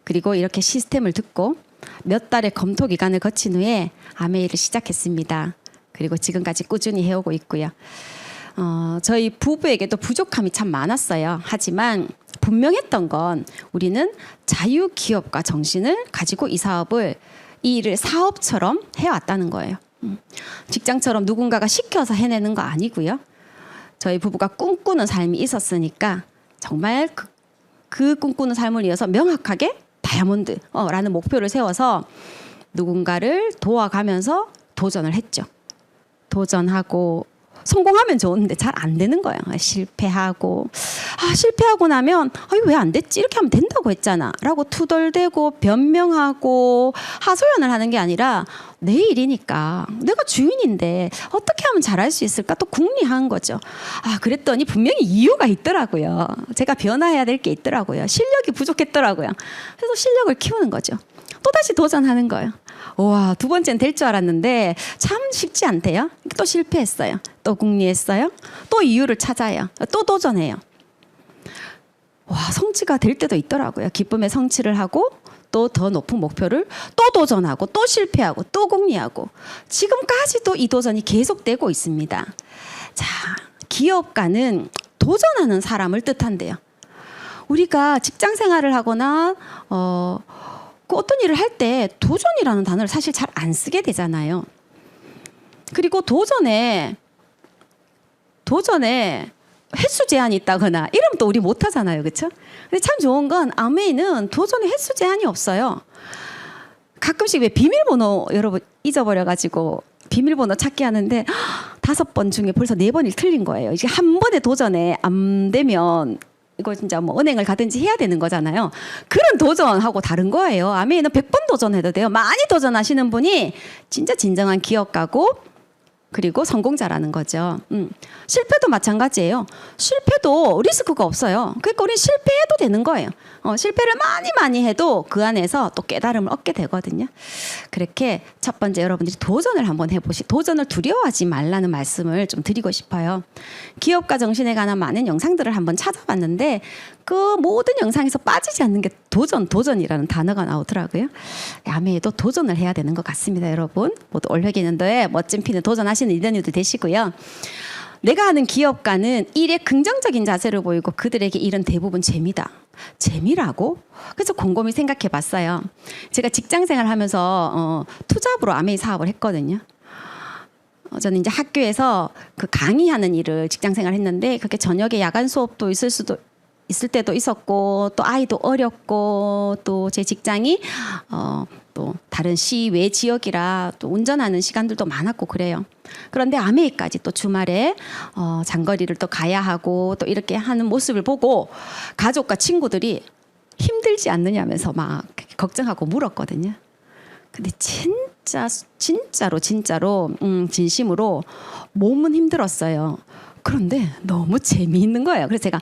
그리고 이렇게 시스템을 듣고 몇 달의 검토 기간을 거친 후에 아메이를 시작했습니다. 그리고 지금까지 꾸준히 해오고 있고요. 저희 부부에게도 부족함이 참 많았어요. 하지만 분명했던 건 우리는 자유기업가 정신을 가지고 이 일을 사업처럼 해왔다는 거예요. 직장처럼 누군가가 시켜서 해내는 거 아니고요. 저희 부부가 꿈꾸는 삶이 있었으니까 정말 그 꿈꾸는 삶을 이어서 명확하게 다이아몬드라는 목표를 세워서 누군가를 도와가면서 도전을 했죠. 도전하고 성공하면 좋은데 잘 안 되는 거예요. 실패하고 나면 왜 안 됐지? 이렇게 하면 된다고 했잖아 라고 투덜대고 변명하고 하소연을 하는 게 아니라 내 일이니까 내가 주인인데 어떻게 하면 잘할 수 있을까? 또 궁리한 거죠. 그랬더니 분명히 이유가 있더라고요. 제가 변화해야 될 게 있더라고요. 실력이 부족했더라고요. 그래서 실력을 키우는 거죠. 또다시 도전하는 거예요. 와, 두 번째는 될 줄 알았는데 참 쉽지 않대요. 또 실패했어요. 또 궁리했어요. 또 이유를 찾아요. 또 도전해요. 와, 성취가 될 때도 있더라고요. 기쁨의 성취를 하고 또 더 높은 목표를 또 도전하고 또 실패하고 또 궁리하고 지금까지도 이 도전이 계속되고 있습니다. 자, 기업가는 도전하는 사람을 뜻한대요. 우리가 직장 생활을 하거나 어떤 일을 할 때 도전이라는 단어를 사실 잘 안 쓰게 되잖아요. 그리고 도전에 횟수 제한이 있다거나 이러면 또 우리 못 하잖아요. 그렇죠? 근데 참 좋은 건 아메이는 도전에 횟수 제한이 없어요. 가끔씩 왜 비밀번호 여러분 잊어버려가지고 비밀번호 찾기 하는데 5번 중에 벌써 4번이 틀린 거예요. 이게 한 번의 도전에 안 되면 이거 진짜 뭐 은행을 가든지 해야 되는 거잖아요. 그런 도전하고 다른 거예요. 아메이는 100번 도전해도 돼요. 많이 도전하시는 분이 진짜 진정한 기업가고 그리고 성공자라는 거죠. 실패도 마찬가지예요. 실패도 리스크가 없어요. 그러니까 우리는 실패해도 되는 거예요. 실패를 많이 해도 그 안에서 또 깨달음을 얻게 되거든요. 그렇게 첫 번째 여러분들이 도전을 한번 도전을 두려워하지 말라는 말씀을 좀 드리고 싶어요. 기업가 정신에 관한 많은 영상들을 한번 찾아봤는데 그 모든 영상에서 빠지지 않는 게 도전이라는 단어가 나오더라고요. 아메이도 도전을 해야 되는 것 같습니다. 여러분 모두 올해기년도에 멋진 피는 도전하시는 리더님들 되시고요. 내가 아는 기업가는 일에 긍정적인 자세를 보이고 그들에게 일은 대부분 재미라고? 그래서 곰곰이 생각해 봤어요. 제가 직장생활 하면서 투잡으로 아메이 사업을 했거든요. 저는 이제 학교에서 그 강의하는 일을 직장생활 했는데 그게 저녁에 야간 수업도 있을 때도 있었고 또 아이도 어렸고 또 제 직장이 또 다른 시 외 지역이라 또 운전하는 시간들도 많았고 그래요. 그런데 아메이까지 또 주말에 장거리를 또 가야 하고 또 이렇게 하는 모습을 보고 가족과 친구들이 힘들지 않느냐면서 막 걱정하고 물었거든요. 근데 진짜로 진심으로 몸은 힘들었어요. 그런데 너무 재미있는 거예요. 그래서 제가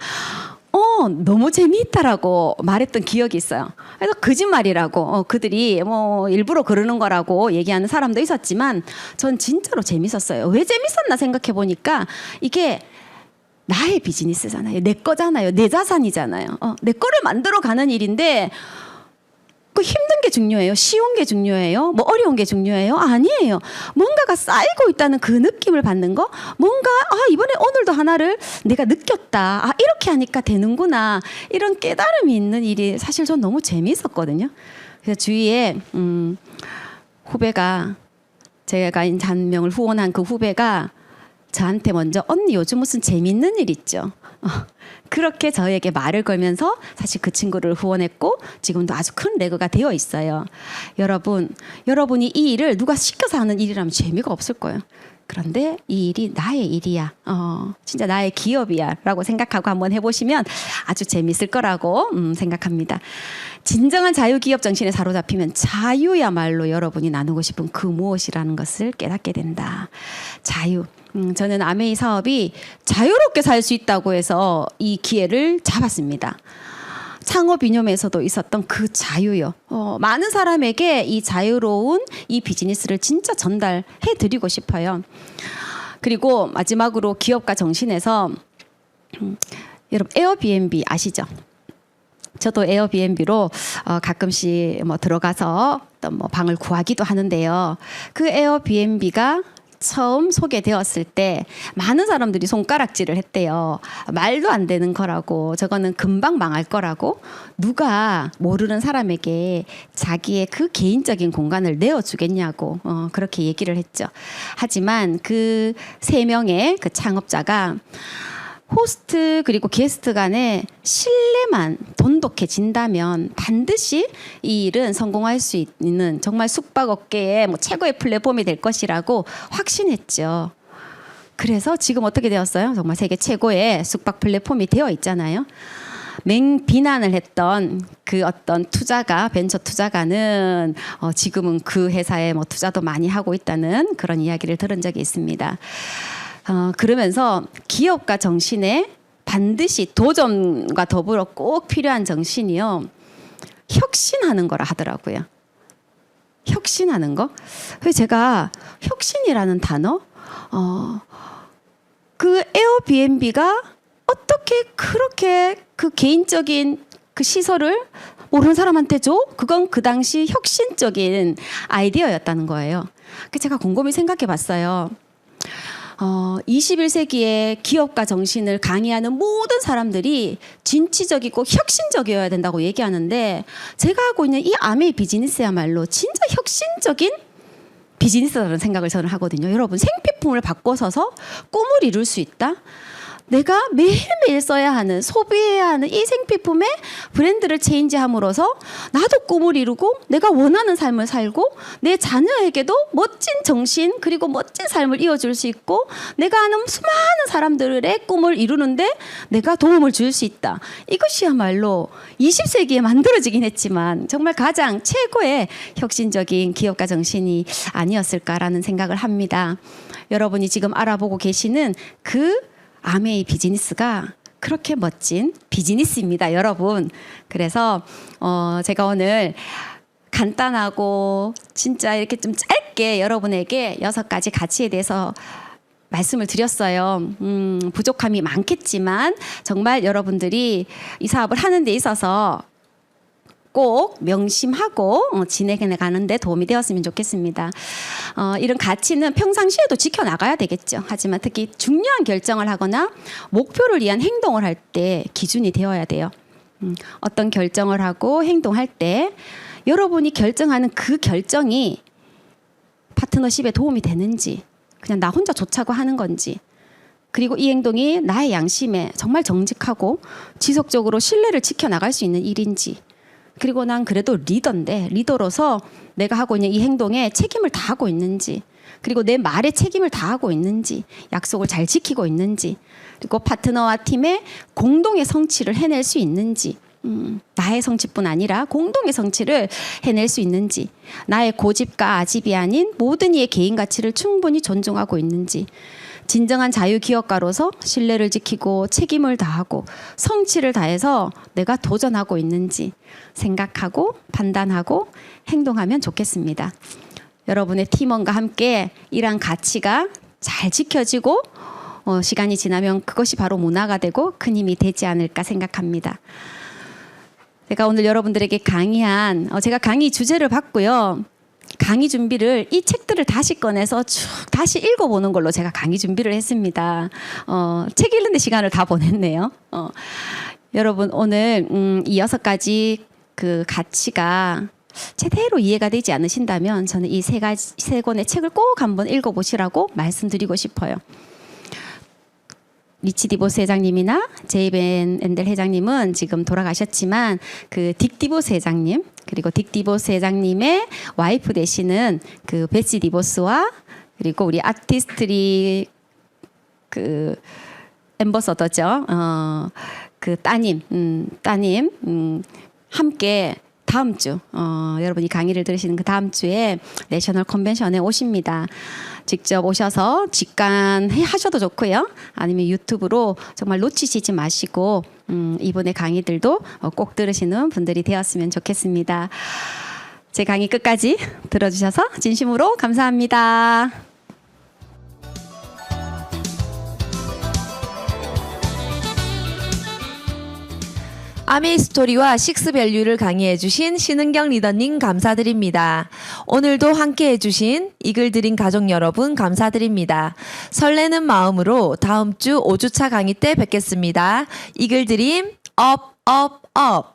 너무 재미있다라고 말했던 기억이 있어요. 그래서 거짓말이라고 그들이 뭐 일부러 그러는 거라고 얘기하는 사람도 있었지만 전 진짜로 재밌었어요. 왜 재밌었나 생각해 보니까 이게 나의 비즈니스잖아요. 내 거잖아요. 내 자산이잖아요. 내 거를 만들어 가는 일인데 그 힘든 게 중요해요? 쉬운 게 중요해요? 뭐 어려운 게 중요해요? 아니에요. 뭔가가 쌓이고 있다는 그 느낌을 받는 거? 뭔가 이번에 오늘도 하나를 내가 느꼈다. 이렇게 하니까 되는구나. 이런 깨달음이 있는 일이 사실 전 너무 재미있었거든요. 그래서 주위에 후배가 제가 잔명을 후원한 그 후배가 저한테 먼저 언니 요즘 무슨 재밌는 일 있죠? 그렇게 저에게 말을 걸면서 사실 그 친구를 후원했고 지금도 아주 큰 레그가 되어 있어요. 여러분이 이 일을 누가 시켜서 하는 일이라면 재미가 없을 거예요. 그런데 이 일이 나의 일이야. 진짜 나의 기업이야. 라고 생각하고 한번 해보시면 아주 재밌을 거라고 생각합니다. 진정한 자유기업 정신에 사로잡히면 자유야말로 여러분이 나누고 싶은 그 무엇이라는 것을 깨닫게 된다. 자유. 저는 아메이 사업이 자유롭게 살 수 있다고 해서 이 기회를 잡았습니다. 창업 이념에서도 있었던 그 자유요. 많은 사람에게 이 자유로운 이 비즈니스를 진짜 전달해 드리고 싶어요. 그리고 마지막으로 기업가 정신에서 여러분 에어비앤비 아시죠? 저도 에어비앤비로 가끔씩 뭐 들어가서 어떤 뭐 방을 구하기도 하는데요. 그 에어비앤비가 처음 소개되었을 때 많은 사람들이 손가락질을 했대요. 말도 안 되는 거라고, 저거는 금방 망할 거라고, 누가 모르는 사람에게 자기의 그 개인적인 공간을 내어주겠냐고 그렇게 얘기를 했죠. 하지만 그 3명의 그 창업자가 호스트 그리고 게스트 간의 신뢰만 돈독해진다면 반드시 이 일은 성공할 수 있는 정말 숙박업계의 뭐 최고의 플랫폼이 될 것이라고 확신했죠. 그래서 지금 어떻게 되었어요? 정말 세계 최고의 숙박 플랫폼이 되어 있잖아요. 맹비난을 했던 그 어떤 투자가, 벤처 투자가는 지금은 그 회사에 뭐 투자도 많이 하고 있다는 그런 이야기를 들은 적이 있습니다. 그러면서 기업가 정신에 반드시 도전과 더불어 꼭 필요한 정신이요. 혁신하는 거라 하더라고요. 혁신하는 거? 그래서 제가 혁신이라는 단어, 그 에어비앤비가 어떻게 그렇게 그 개인적인 그 시설을 모르는 사람한테 줘? 그건 그 당시 혁신적인 아이디어였다는 거예요. 그래서 제가 곰곰이 생각해 봤어요. 21세기의 기업가 정신을 강의하는 모든 사람들이 진취적이고 혁신적이어야 된다고 얘기하는데 제가 하고 있는 이 아메이 비즈니스야말로 진짜 혁신적인 비즈니스라는 생각을 저는 하거든요. 여러분, 생필품을 바꿔서서 꿈을 이룰 수 있다? 내가 매일매일 써야 하는, 소비해야 하는 이 생필품의 브랜드를 체인지함으로써 나도 꿈을 이루고 내가 원하는 삶을 살고 내 자녀에게도 멋진 정신 그리고 멋진 삶을 이어줄 수 있고 내가 아는 수많은 사람들의 꿈을 이루는데 내가 도움을 줄 수 있다. 이것이야말로 20세기에 만들어지긴 했지만 정말 가장 최고의 혁신적인 기업가 정신이 아니었을까라는 생각을 합니다. 여러분이 지금 알아보고 계시는 그 아메이 비즈니스가 그렇게 멋진 비즈니스입니다, 여러분. 그래서 제가 오늘 간단하고 진짜 이렇게 좀 짧게 여러분에게 6가지 가치에 대해서 말씀을 드렸어요. 부족함이 많겠지만 정말 여러분들이 이 사업을 하는 데 있어서 꼭 명심하고 진행해 가는 데 도움이 되었으면 좋겠습니다. 이런 가치는 평상시에도 지켜나가야 되겠죠. 하지만 특히 중요한 결정을 하거나 목표를 위한 행동을 할 때 기준이 되어야 돼요. 어떤 결정을 하고 행동할 때 여러분이 결정하는 그 결정이 파트너십에 도움이 되는지, 그냥 나 혼자 좋자고 하는 건지, 그리고 이 행동이 나의 양심에 정말 정직하고 지속적으로 신뢰를 지켜나갈 수 있는 일인지, 그리고 난 그래도 리더인데 리더로서 내가 하고 있는 이 행동에 책임을 다하고 있는지, 그리고 내 말에 책임을 다하고 있는지, 약속을 잘 지키고 있는지, 그리고 파트너와 팀의 공동의 성취를 해낼 수 있는지, 나의 성취뿐 아니라 공동의 성취를 해낼 수 있는지, 나의 고집과 아집이 아닌 모든 이의 개인 가치를 충분히 존중하고 있는지, 진정한 자유기업가로서 신뢰를 지키고 책임을 다하고 성취를 다해서 내가 도전하고 있는지 생각하고 판단하고 행동하면 좋겠습니다. 여러분의 팀원과 함께 이러한 가치가 잘 지켜지고 시간이 지나면 그것이 바로 문화가 되고 큰 힘이 되지 않을까 생각합니다. 제가 오늘 여러분들에게 강의한 제가 강의 주제를 봤고요. 강의 준비를 이 책들을 다시 꺼내서 쭉 다시 읽어보는 걸로 제가 강의 준비를 했습니다. 책 읽는 데 시간을 다 보냈네요. 여러분 오늘 이 6가지 그 가치가 제대로 이해가 되지 않으신다면 저는 이 세 권의 책을 꼭 한번 읽어보시라고 말씀드리고 싶어요. 리치 디보스 회장님이나 제이벤 앤델 회장님은 지금 돌아가셨지만 그 딕 디보스 회장님 그리고 딕 디보스 회장님의 와이프 되시는 그 베시 디보스와 그리고 우리 아티스트리 그 엠버서더죠. 그 따님 함께 다음 주 여러분이 강의를 들으시는 그 다음 주에 내셔널 컨벤션에 오십니다. 직접 오셔서 직관하셔도 좋고요. 아니면 유튜브로 정말 놓치시지 마시고 이번에 강의들도 꼭 들으시는 분들이 되었으면 좋겠습니다. 제 강의 끝까지 들어주셔서 진심으로 감사합니다. 아메이 스토리와 식스밸류를 강의해주신 신은경 리더님 감사드립니다. 오늘도 함께해주신 이글드림 가족 여러분 감사드립니다. 설레는 마음으로 다음 주 5주차 강의 때 뵙겠습니다. 이글드림 업, 업, 업!